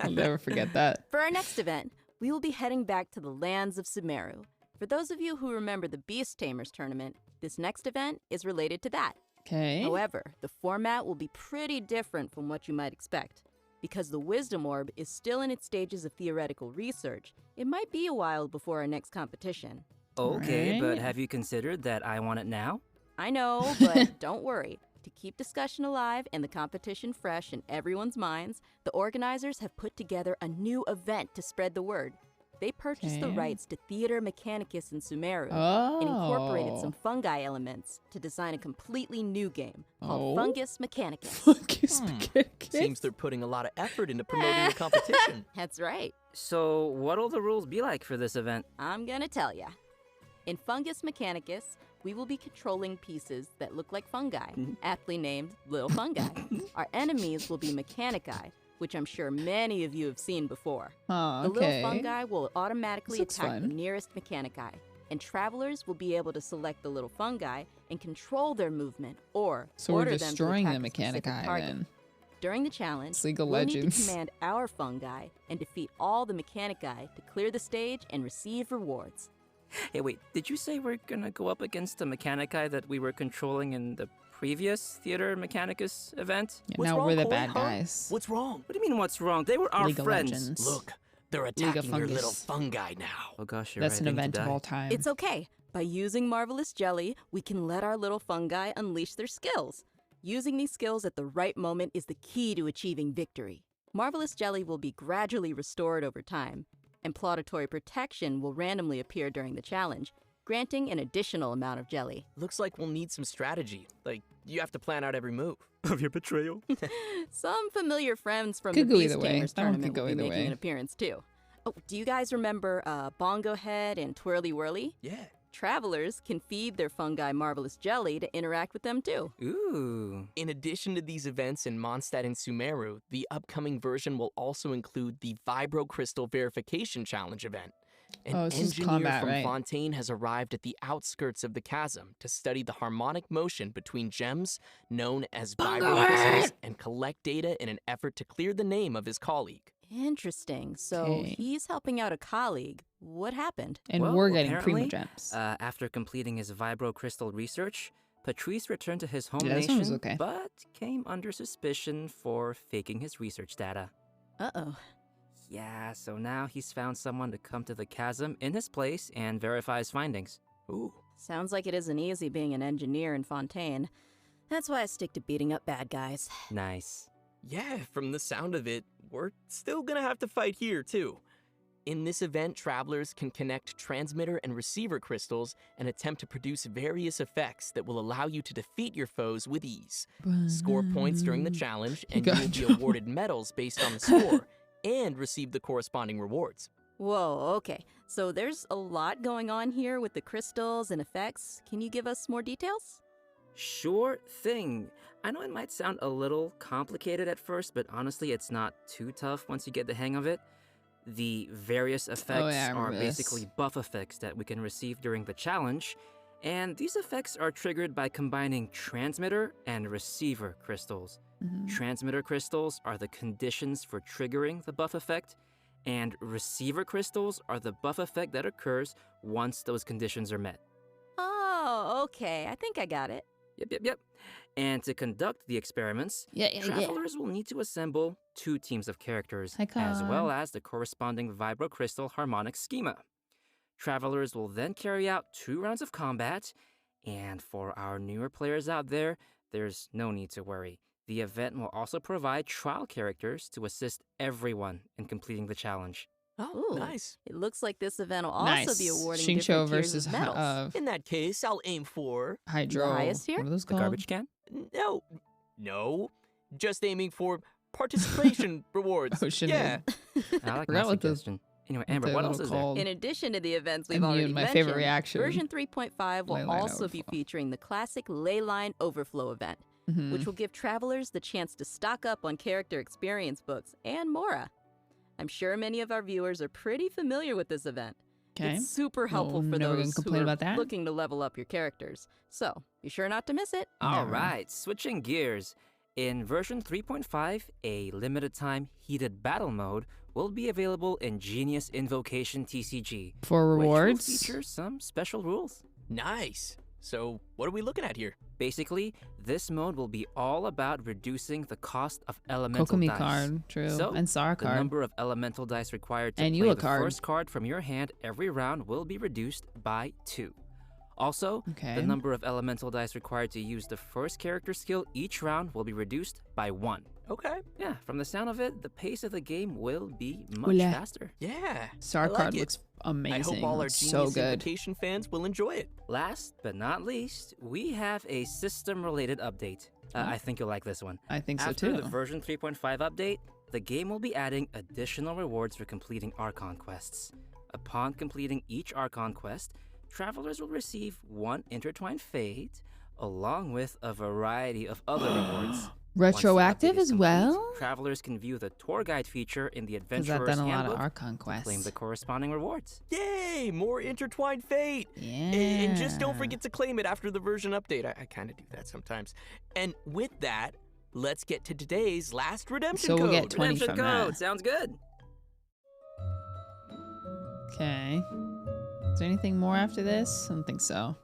I'll never forget that. For our next event, we will be heading back to the lands of Sumeru. For those of you who remember the Beast Tamers tournament, this next event is related to that. Okay. However, the format will be pretty different from what you might expect. Because the Wisdom Orb is still in its stages of theoretical research, it might be a while before our next competition. Okay, but Right. have you considered that I want it now? I know, but don't worry. To keep discussion alive and the competition fresh in everyone's minds, the organizers have put together a new event to spread the word. They purchased the Okay. rights to Theater Mechanicus in Sumeru and incorporated some fungi elements to design a completely new game called Oh. Fungus Mechanicus. Fungus Mechanicus. Seems they're putting a lot of effort into promoting the competition. That's right. So what'll the rules be like for this event? I'm gonna tell ya. In Fungus Mechanicus, we will be controlling pieces that look like fungi, aptly named little fungi. Our enemies will be Mechanici, which I'm sure many of you have seen before. Oh, The little okay. fungi will automatically This looks attack fun. the nearest Mechanici, and travelers will be able to select the little fungi and control their movement or So we're order them to destroying attack the a specific Mechanici target. then. During the challenge, It's League of we'll need Legends. to command our fungi and defeat all the Mechanici to clear the stage and receive rewards. Hey, wait, did you say we're gonna go up against the Mechanici that we were controlling in the previous Theater Mechanicus event? Yeah, What's now wrong, we're the Chloe, bad huh? guys. What's wrong? What do you mean, what's wrong? They were our League of friends. Legends. Look, they're League of attacking your little Fungus. fungi now. Oh gosh, you're That's right. an I think to event of die. all time. It's okay. By using Marvelous Jelly, we can let our little fungi unleash their skills. Using these skills at the right moment is the key to achieving victory. Marvelous Jelly will be gradually restored over time, and Plauditory Protection will randomly appear during the challenge, granting an additional amount of jelly. Looks like we'll need some strategy. Like, you have to plan out every move. Of your betrayal. Some familiar friends from Could the go Beast either way. Tamers That one tournament could go will be either making way. an appearance too. Oh, do you guys remember Bongo Head and Twirly Whirly? Yeah. Travelers can feed their fungi Marvelous Jelly to interact with them too. Ooh. In addition to these events in Mondstadt and Sumeru, the upcoming version will also include the Vibro Crystal Verification Challenge event. An Oh, this is engineer combat, from right? Fontaine has arrived at the outskirts of the chasm to study the harmonic motion between gems known as Vibro Crystals and collect data in an effort to clear the name of his colleague. Interesting. So Okay. he's helping out a colleague. What happened? And Well, we're getting apparently, Primo Gems. After completing his Vibro Crystal research, Patrice returned to his home Yeah, this one was nation, okay. but came under suspicion for faking his research data. Uh-oh. Yeah, so now he's found someone to come to the chasm in his place and verify his findings. Ooh. Sounds like it isn't easy being an engineer in Fontaine. That's why I stick to beating up bad guys. Nice. Yeah, from the sound of it, we're still gonna have to fight here, too. In this event, travelers can connect transmitter and receiver crystals and attempt to produce various effects that will allow you to defeat your foes with ease. Score points during the challenge, and you will be awarded medals based on the score, and receive the corresponding rewards. Whoa, okay. So there's a lot going on here with the crystals and effects. Can you give us more details? Sure thing. I know it might sound a little complicated at first, but honestly, it's not too tough once you get the hang of it. The various effects are basically buff effects that we can receive during the challenge, and these effects are triggered by combining transmitter and receiver crystals. Transmitter crystals are the conditions for triggering the buff effect, and receiver crystals are the buff effect that occurs once those conditions are met. Oh, okay. I think I got it. Yep. And to conduct the experiments, travelers will need to assemble 2 teams of characters, as well as the corresponding Vibro Crystal harmonic schema. Travelers will then carry out 2 rounds of combat, and for our newer players out there, there's no need to worry. The event will also provide trial characters to assist everyone in completing the challenge. Oh, Ooh, nice. It looks like this event will also be awarding Shincho different tiers versus of medals. In that case, I'll aim for... Hydro. The highest tier? What are those The called? garbage can? No. Just aiming for participation rewards. Oh, shit. Yeah. I like Forgot my what the- suggestion. Anyway, Amber, what else is there? In addition to the events we've And you already and my mentioned, favorite reaction. version 3.5 will Leyline also be overflow. featuring the classic Leyline Overflow event, which will give travelers the chance to stock up on character experience books and more. I'm sure many of our viewers are pretty familiar with this event. Okay. It's super helpful for never gonna those who complain are about that. looking to level up your characters. So, be sure not to miss it. All right, switching gears. In version 3.5, a limited time heated battle mode will be available in Genius Invocation TCG. For rewards? Which will feature some special rules. Nice. So, what are we looking at here? Basically, this mode will be all about reducing the cost of elemental Kokomi dice. card, true. So, And Sara the card. number of elemental dice required to And play Yua the card. first card from your hand every round will be reduced by 2. Also, Okay. the number of elemental dice required to use the first character skill each round will be reduced by 1. Okay. Yeah, from the sound of it, the pace of the game will be much Oula. faster. Yeah. Star I like card it. looks amazing. I hope all our Looks Genius so good. Invocation fans will enjoy it. Last but not least, we have a system-related update. I think you'll like this one. I think so After too. the version 3.5 update, the game will be adding additional rewards for completing Archon Quests. Upon completing each Archon Quest, travelers will receive 1 Intertwined Fate, along with a variety of other rewards. Retroactive Once the update is as complete, well? Travelers can view the tour guide feature in the Because Adventurer's I've done a lot of Handbook Archon to claim quests. the corresponding rewards. Yay! More intertwined fate! Yeah. And just don't forget to claim it after the version update. I kind of do that sometimes. And with that, let's get to today's last redemption So code. we'll get 20 Redemption from code, that. sounds good. Okay. Is there anything more after this? I don't think so.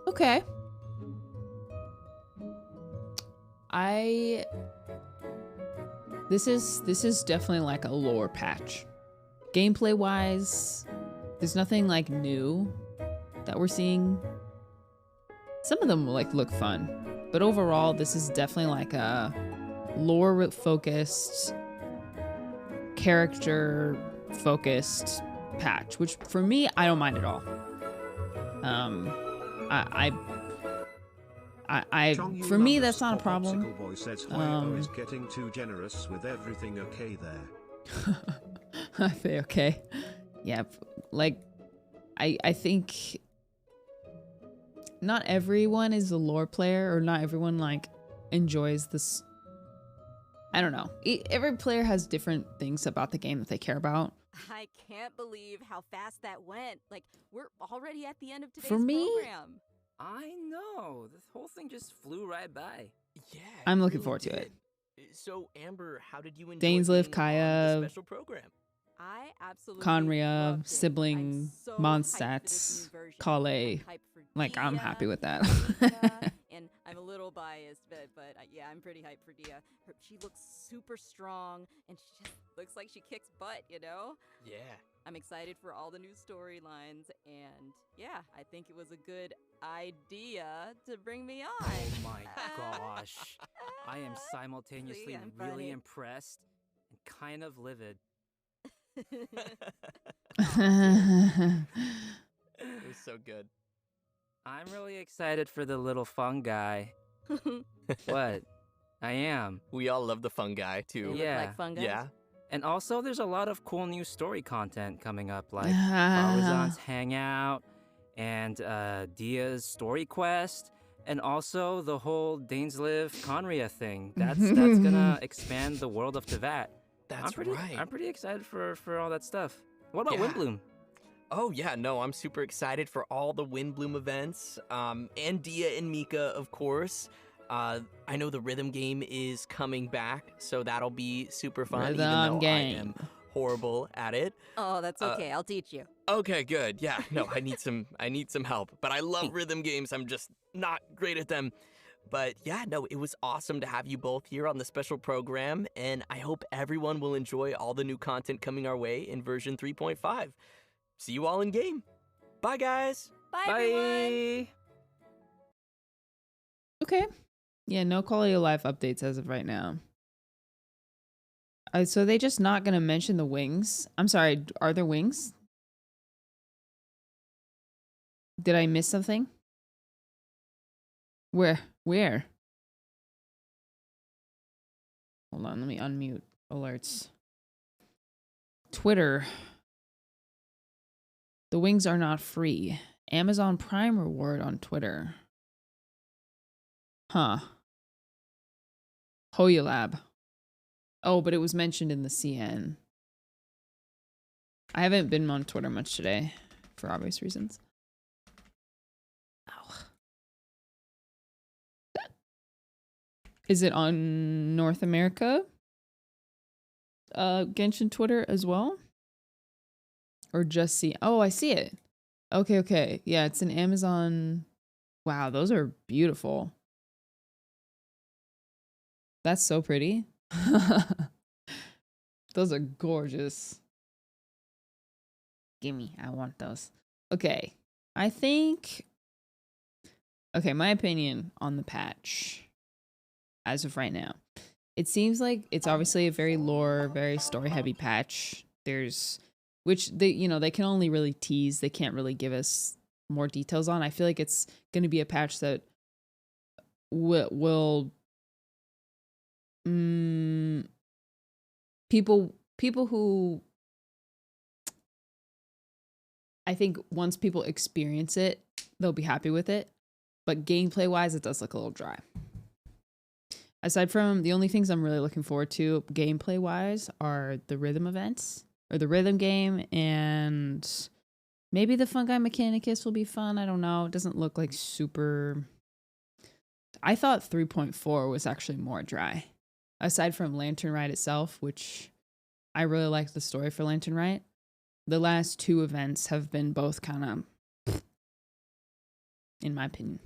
Okay. This is definitely like a lore patch. Gameplay wise, there's nothing like new that we're seeing. Some of them like look fun, but overall this is definitely like a lore focused, character focused patch, which for me I don't mind at all. For me that's not a problem. Boy says Huevo is getting too generous with everything. Okay there. I feel okay. Yeah, like I think not everyone is a lore player, or not everyone like enjoys this. I don't know. Every player has different things about the game that they care about. I can't believe how fast that went. Like, we're already at the end of today's For me, program. I know. This whole thing just flew right by. Yeah, I'm looking forward to it. So, Amber, how did you enjoy Dainsliff, being on Kaya, the special program? I absolutely Conria, loved it. sibling, I'm so hyped for this Mondstadts, new version. Kale. I'm hyped for Like, I'm happy with that. Dehya, and I'm a little biased, but yeah, I'm pretty hyped for Dehya. She looks super strong, and she just looks like she kicks butt, you know? Yeah. I'm excited for all the new storylines, and yeah, I think it was a good idea to bring me on. Oh my gosh. I am simultaneously See, I'm really funny. impressed and kind of livid. It was so good. I'm really excited for the little fungi. What? I am. We all love the fungi, too. They Yeah. look like fungus. Yeah. And also, there's a lot of cool new story content coming up, like Farwazan's Hangout and Dehya's Story Quest, and also the whole Dainsliv Conria thing. That's gonna expand the world of Tevat. That's right. I'm pretty excited for all that stuff. What about Yeah. Windblume? Oh, yeah, no, I'm super excited for all the Windblume events, and Dehya and Mika, of course. I know the rhythm game is coming back, so that'll be super fun, even though I am horrible at it. Oh, that's okay. I'll teach you. Okay, good. Yeah, no, I need some help. But I love rhythm games. I'm just not great at them. But yeah, no, it was awesome to have you both here on the special program, and I hope everyone will enjoy all the new content coming our way in version 3.5. See you all in game. Bye, guys. Bye, everyone. Okay. Yeah, no quality of life updates as of right now. So they just not gonna mention the wings? I'm sorry, are there wings? Did I miss something? Where? Hold on, let me unmute alerts. Twitter. The wings are not free. Amazon Prime reward on Twitter. Huh. Hoya Lab. Oh, but it was mentioned in the CN. I haven't been on Twitter much today, for obvious reasons. Ow. Is it on North America? Genshin Twitter as well? Or just see? Oh, I see it. Okay. Yeah, it's an Amazon. Wow, those are beautiful. That's so pretty. Those are gorgeous. Gimme, I want those. Okay, I think... Okay, my opinion on the patch as of right now. It seems like it's obviously a very lore, very story-heavy patch. Which they can only really tease. They can't really give us more details on. I feel like it's going to be a patch that will people who, I think once people experience it, they'll be happy with it. But gameplay wise, it does look a little dry. Aside from the only things I'm really looking forward to gameplay wise are the rhythm events or the rhythm game, and maybe the Fungus Mechanicus will be fun. I don't know. It doesn't look like super. I thought 3.4 was actually more dry. Aside from Lantern Rite itself, which I really liked the story for Lantern Rite, the last two events have been both kind of, in my opinion.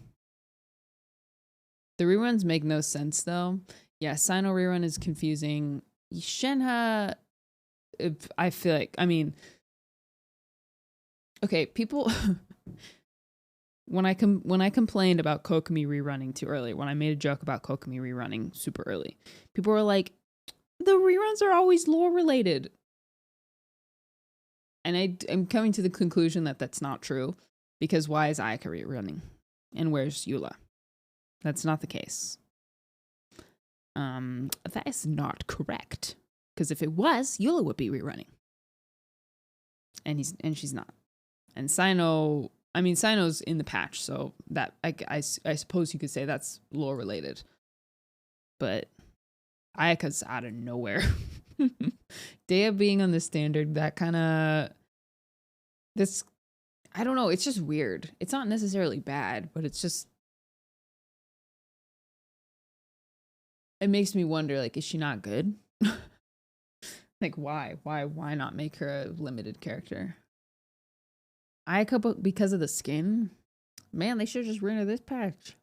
The reruns make no sense, though. Yeah, Sino rerun is confusing. Shenhe, I feel like, okay, people... When I complained about Kokomi rerunning too early, when I made a joke about Kokomi rerunning super early, people were like, the reruns are always lore related. And I'm coming to the conclusion that that's not true, because why is Ayaka rerunning? And where's Eula? That's not the case. That is not correct. Because if it was, Eula would be rerunning. And she's not. And Sino's in the patch, so that I suppose you could say that's lore related. But Ayaka's out of nowhere. Dehya being on the standard, that kind of... This... I don't know, it's just weird. It's not necessarily bad, but it's just... It makes me wonder, like, is she not good? Like, why? Why not make her a limited character? Ayaka, because of the skin, Man, they should just render this patch.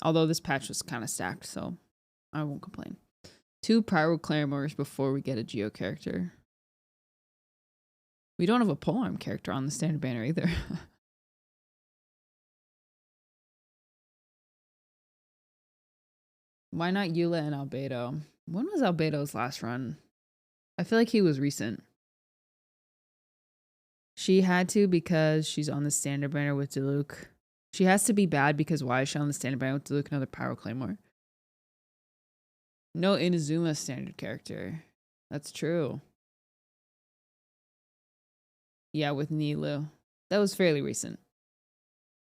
Although this patch was kind of stacked, so I won't complain. 2 Pyro Claymores before we get a Geo character. We don't have a polearm character on the standard banner either. Why not Eula and Albedo? When was Albedo's last run? I feel like he was recent. She had to because she's on the standard banner with Diluc. She has to be bad because why is she on the standard banner with Diluc, another Pyro Claymore? No Inazuma standard character. That's true. Yeah, with Nilou. That was fairly recent.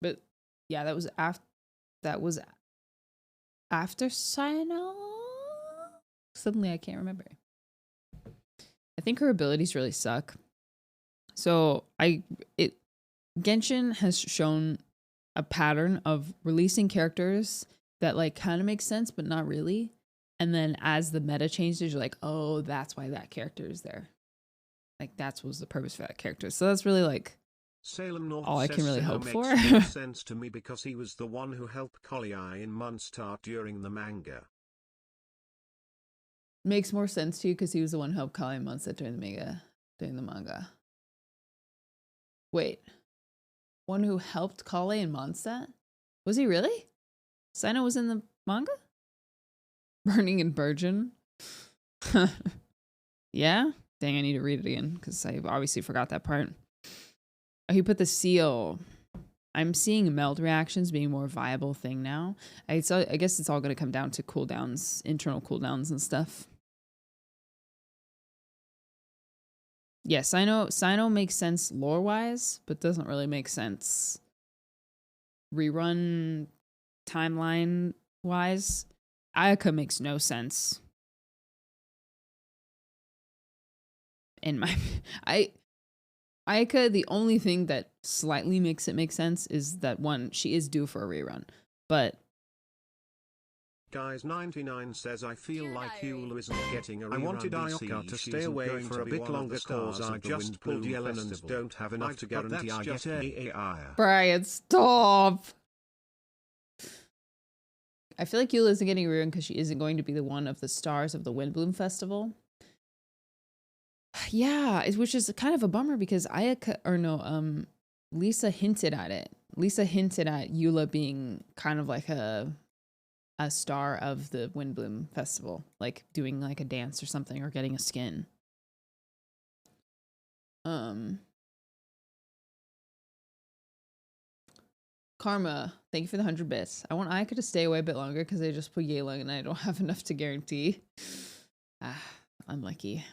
But yeah, that was after Sino? Suddenly I can't remember. I think her abilities really suck. So Genshin has shown a pattern of releasing characters that like kind of make sense but not really. And then as the meta changes, you're like, oh, that's why that character is there. Like that was the purpose for that character. So that's really like Salem North all I can really hope for. Makes sense to me because he was the one who helped Collei in Mondstadt during the manga. Makes more sense to you because he was the one who helped Collei in Mondstadt during the manga. Wait. One who helped Collei in Mondstadt? Was he really? Sino was in the manga? Burning and Burgeon? Yeah? Dang, I need to read it again because I obviously forgot that part. Oh, he put the seal. I'm seeing meld reactions being a more viable thing now. I guess it's all going to come down to cooldowns, internal cooldowns and stuff. Yes, I know Sino makes sense lore-wise, but doesn't really make sense rerun timeline-wise. Ayaka makes no sense. In my Ayaka, the only thing that slightly makes it make sense is that one, she is due for a rerun. But Guys99 says I feel like Eula isn't getting a rerun. I wanted Ayaka to stay away for a bit longer cause I just pulled Yellen and don't have enough to guarantee I get Aya. Brian, stop! I feel like Eula isn't getting a rerun because she isn't going to be the one of the stars of the Windblume Festival. Yeah, which is kind of a bummer because Lisa hinted at it. Lisa hinted at Eula being kind of like a star of the Windblume Festival, like doing like a dance or something or getting a skin. Karma, thank you for the 100 bits. I want Ayaka to stay away a bit longer because I just put Yelang and I don't have enough to guarantee. Unlucky.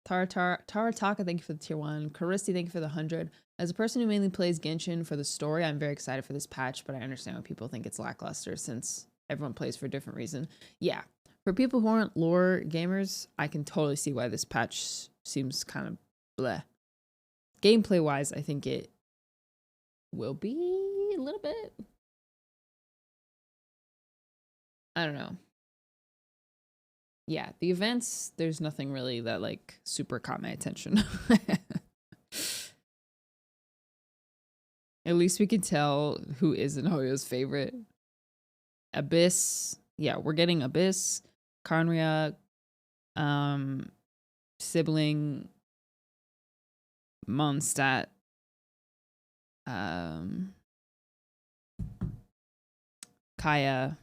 Tarataka, thank you for the tier 1. Karisti, thank you for the 100. As a person who mainly plays Genshin for the story, I'm very excited for this patch, but I understand why people think it's lackluster since everyone plays for a different reason. Yeah, for people who aren't lore gamers, I can totally see why this patch seems kind of bleh. Gameplay-wise, I think it will be a little bit. I don't know. Yeah, the events, there's nothing really that like super caught my attention. At least we can tell who isn't Hoyo's favorite. Abyss. Yeah, we're getting Abyss, Karnria, Sibling, Mondstadt, Kaya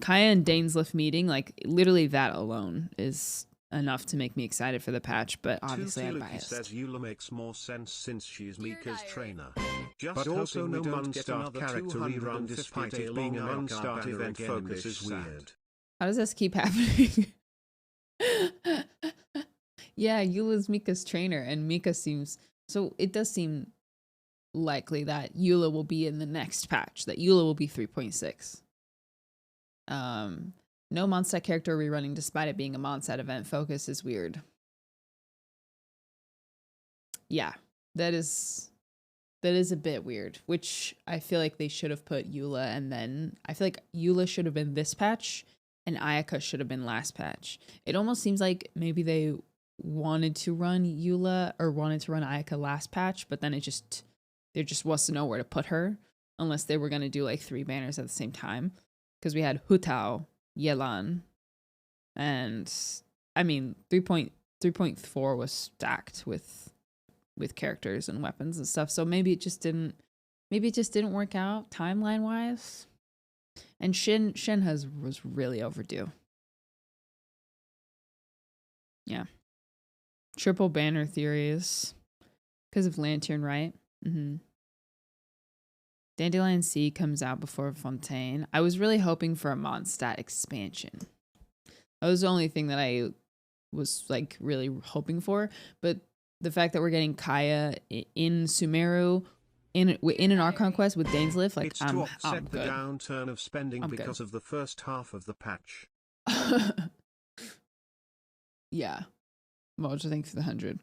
and Dainsliff meeting, like literally that alone is enough to make me excited for the patch, but obviously I'm biased. Says Eula makes more sense since she's Mika's trainer. But also no Mondstadt character rerun despite it being a Mondstadt event focus is weird. How does this keep happening? Yeah, Eula's Mika's trainer and Mika seems, so it does seem likely that Eula will be in the next patch, that Eula will be 3.6. No Mondstadt character rerunning despite it being a Mondstadt event focus is weird. Yeah, that is a bit weird, which I feel like they should have put Eula, and then I feel like Eula should have been this patch and Ayaka should have been last patch. It almost seems like maybe they wanted to run Eula or wanted to run Ayaka last patch, but then it just there just wasn't nowhere to put her unless they were going to do like 3 banners at the same time. Because we had Hutao, Yelan, and I mean 3.4 was stacked with characters and weapons and stuff. So maybe it just didn't work out timeline wise. And Shin was really overdue. Yeah. Triple banner theories because of Lantern, right? Dandelion Sea comes out before Fontaine. I was really hoping for a Mondstadt expansion. That was the only thing that I was like really hoping for. But the fact that we're getting Kaya in Sumeru in an Archon Quest with Dainslift, like it's I'm to offset the good. downturn of spending because good. of the first half of the patch. Yeah. Mojo, thanks for the 100.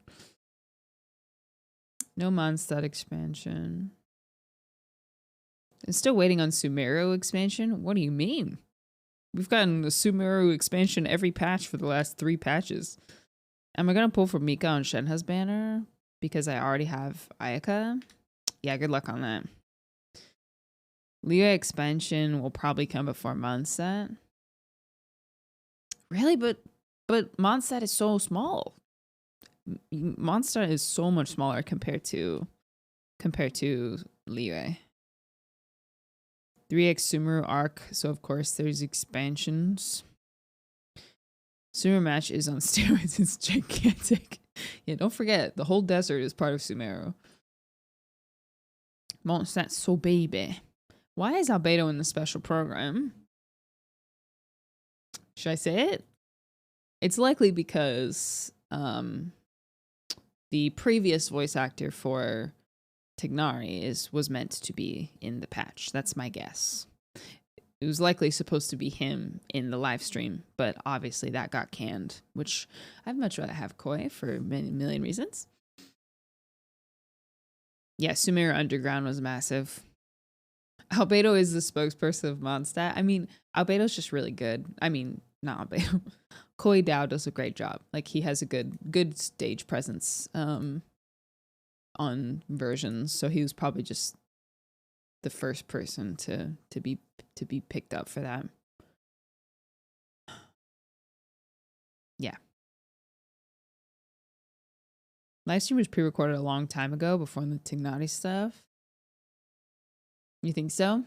No Mondstadt expansion. I'm still waiting on Sumeru expansion. What do you mean? We've gotten the Sumeru expansion every patch for the last 3 patches. Am I gonna pull for Mika on Shenhe's banner because I already have Ayaka? Yeah, good luck on that. Leah expansion will probably come before Mondstadt. Really, but Mondstadt is so small. Mondstadt is so much smaller compared to Liyue. 3x Sumeru arc, so of course there's expansions. Sumeru match is on steroids. It's gigantic. Yeah, don't forget the whole desert is part of Sumeru. Mondstadt so baby. Why is Albedo in the special program? Should I say it? It's likely because the previous voice actor for Tignari was meant to be in the patch. That's my guess. It was likely supposed to be him in the live stream, but obviously that got canned, which I'd much rather have Koi for many million reasons. Yeah, Sumeru Underground was massive. Albedo is the spokesperson of Mondstadt. I mean, Albedo's just really good. I mean, not Albedo. Koi Dao does a great job. Like, he has a good stage presence on versions, so he was probably just the first person to be picked up for that. Yeah. Livestream was pre-recorded a long time ago before the Tignati stuff. You think so?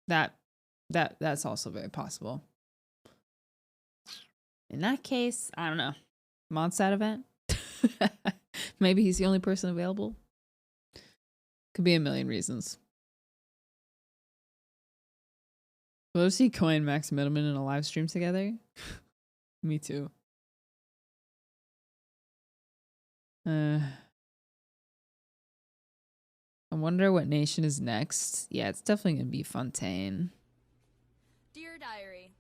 That's also very possible. In that case, I don't know. Mondstadt event? Maybe he's the only person available. Could be a million reasons. Will I see Koi and Max Middleman in a live stream together? Me too. I wonder what nation is next. Yeah, it's definitely gonna be Fontaine. Dear Diary.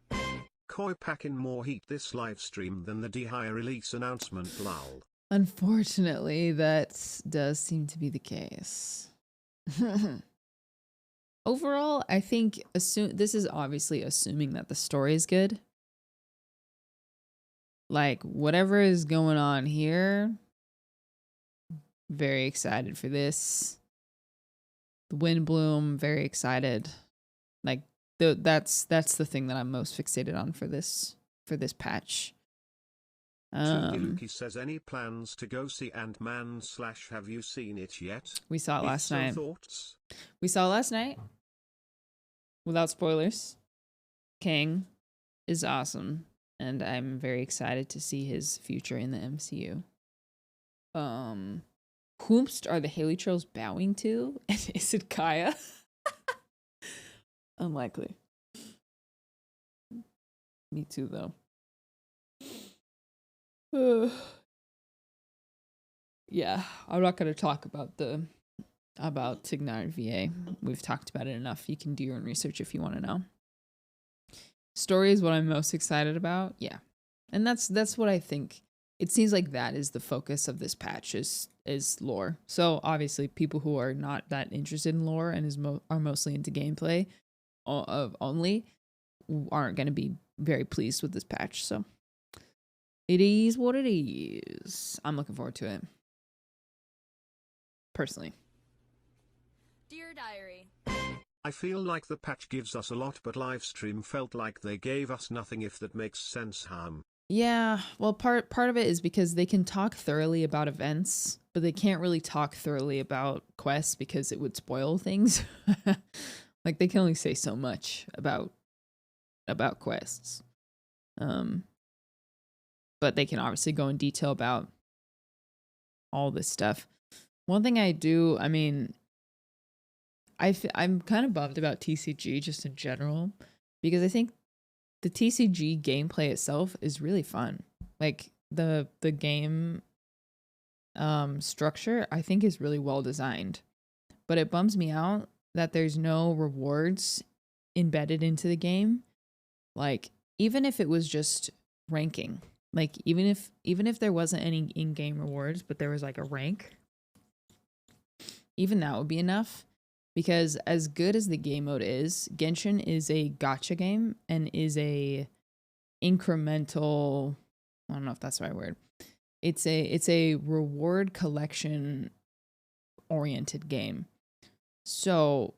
Koi packing more heat this live stream than the Dehya release announcement, lol. Unfortunately, that does seem to be the case. Overall, I think this is obviously assuming that the story is good. Like, whatever is going on here, very excited for this. The Windblume, very excited. Like, that's the thing that I'm most fixated on for this patch. Luki says, any plans to go see Ant-Man / have you seen it yet? We saw it last night. Thoughts? We saw it last night. Without spoilers. Kang is awesome, and I'm very excited to see his future in the MCU. Whomst are the Haley Trolls bowing to? And is it Kaya? Unlikely. Me too, though. Yeah, I'm not going to talk about Tignar VA. We've talked about it enough. You can do your own research if you want to know. Story is what I'm most excited about. Yeah, and that's what I think. It seems like that is the focus of this patch is lore. So obviously, people who are not that interested in lore and are mostly into gameplay only aren't going to be very pleased with this patch. So it is what it is. I'm looking forward to it. Personally. Dear Diary. I feel like the patch gives us a lot, but livestream felt like they gave us nothing, if that makes sense. Yeah, well, part of it is because they can talk thoroughly about events, but they can't really talk thoroughly about quests because it would spoil things. Like they can only say so much about quests. But they can obviously go in detail about all this stuff. One thing I do, I mean, I'm kind of bummed about TCG just in general, because I think the TCG gameplay itself is really fun. Like the game structure, I think, is really well designed. But it bums me out that there's no rewards embedded into the game. Like even if it was just ranking, like even if there wasn't any in-game rewards, but there was like a rank, even that would be enough. Because as good as the game mode is, Genshin is a gacha game and is a incremental, I don't know if that's the right word. It's a reward collection oriented game. So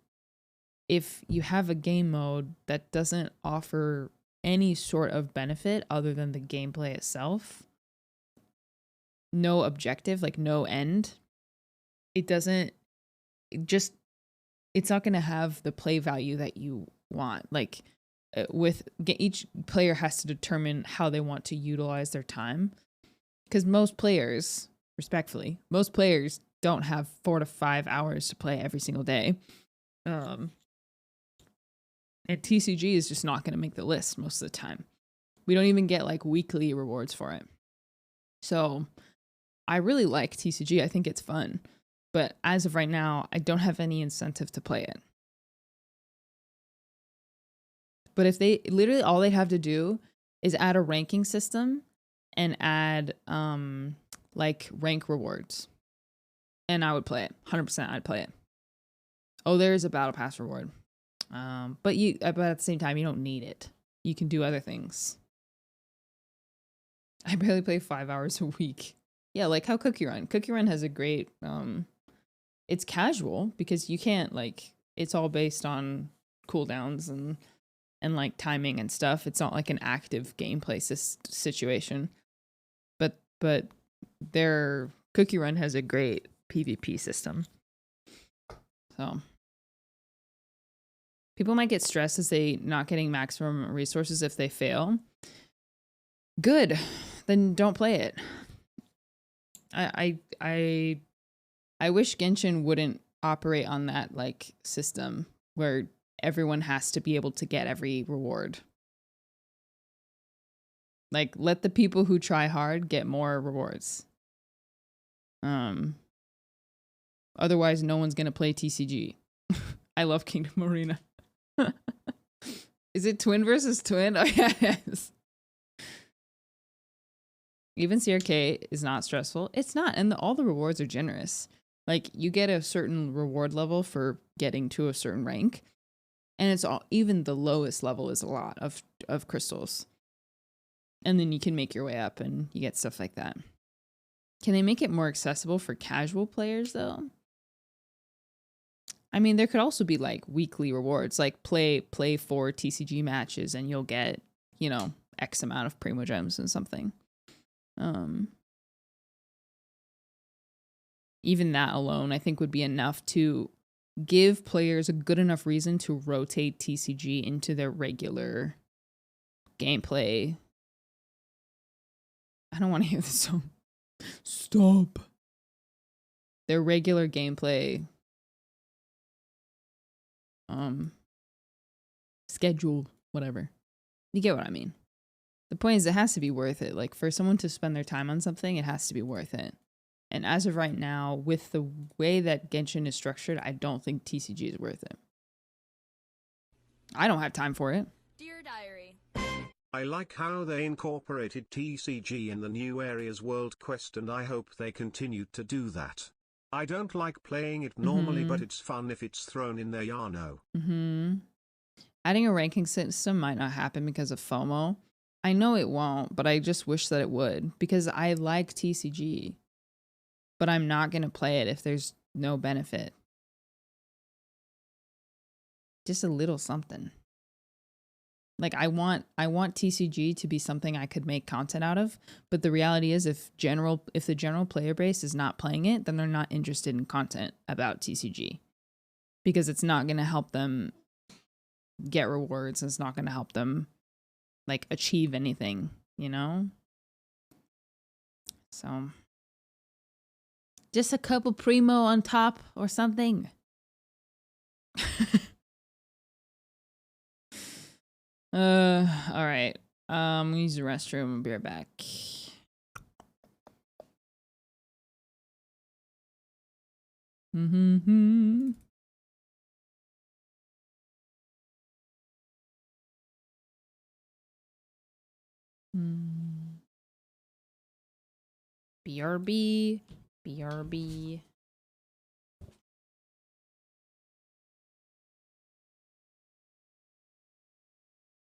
if you have a game mode that doesn't offer any sort of benefit other than the gameplay itself, no objective, like no end, it's not going to have the play value that you want. Like each player has to determine how they want to utilize their time. Because most players, respectfully, don't have 4 to 5 hours to play every single day. And TCG is just not going to make the list most of the time. We don't even get like weekly rewards for it. So I really like TCG. I think it's fun. But as of right now, I don't have any incentive to play it. But if they literally, all they'd have to do is add a ranking system and add like rank rewards, and I would play it. 100%, I'd play it. Oh, there's a battle pass reward. But at the same time, you don't need it. You can do other things. I barely play 5 hours a week. Yeah, like how Cookie Run has a great it's casual because you can't, like, it's all based on cooldowns and like timing and stuff. It's not like an active gameplay situation. But their Cookie Run has a great PvP system. So people might get stressed as they not getting maximum resources if they fail. Good. Then don't play it. I wish Genshin wouldn't operate on that like system where everyone has to be able to get every reward. Like, let the people who try hard get more rewards. Otherwise, no one's gonna play TCG. I love Kingdom Arena. Is it twin versus twin? Oh yes. Even CRK is not stressful. It's not, and all the rewards are generous. Like, you get a certain reward level for getting to a certain rank, and it's all, even the lowest level is a lot of crystals. And then you can make your way up and you get stuff like that. Can they make it more accessible for casual players though? I mean, there could also be like weekly rewards, like play 4 TCG matches and you'll get, you know, X amount of Primo Gems and something. Even that alone, I think, would be enough to give players a good enough reason to rotate TCG into their regular gameplay. I don't want to hear this song. Stop. Their regular gameplay schedule, whatever. You get what I mean. The point is, it has to be worth it. Like, for someone to spend their time on something, it has to be worth it. And as of right now, with the way that Genshin is structured, I don't think TCG is worth it. I don't have time for it. Dear Diary. I like how they incorporated TCG in the new area's World Quest, and I hope they continue to do that. I don't like playing it normally, but it's fun if it's thrown in there, Yano. Adding a ranking system might not happen because of FOMO. I know it won't, but I just wish that it would, because I like TCG. But I'm not going to play it if there's no benefit. Just a little something. Like I want TCG to be something I could make content out of, but the reality is if the general player base is not playing it, then they're not interested in content about TCG. Because it's not going to help them get rewards, it's not going to help them like achieve anything, you know? So just a couple primo on top or something. All right. I'm gonna use the restroom. I'll be right back. Mm-hmm. BRB.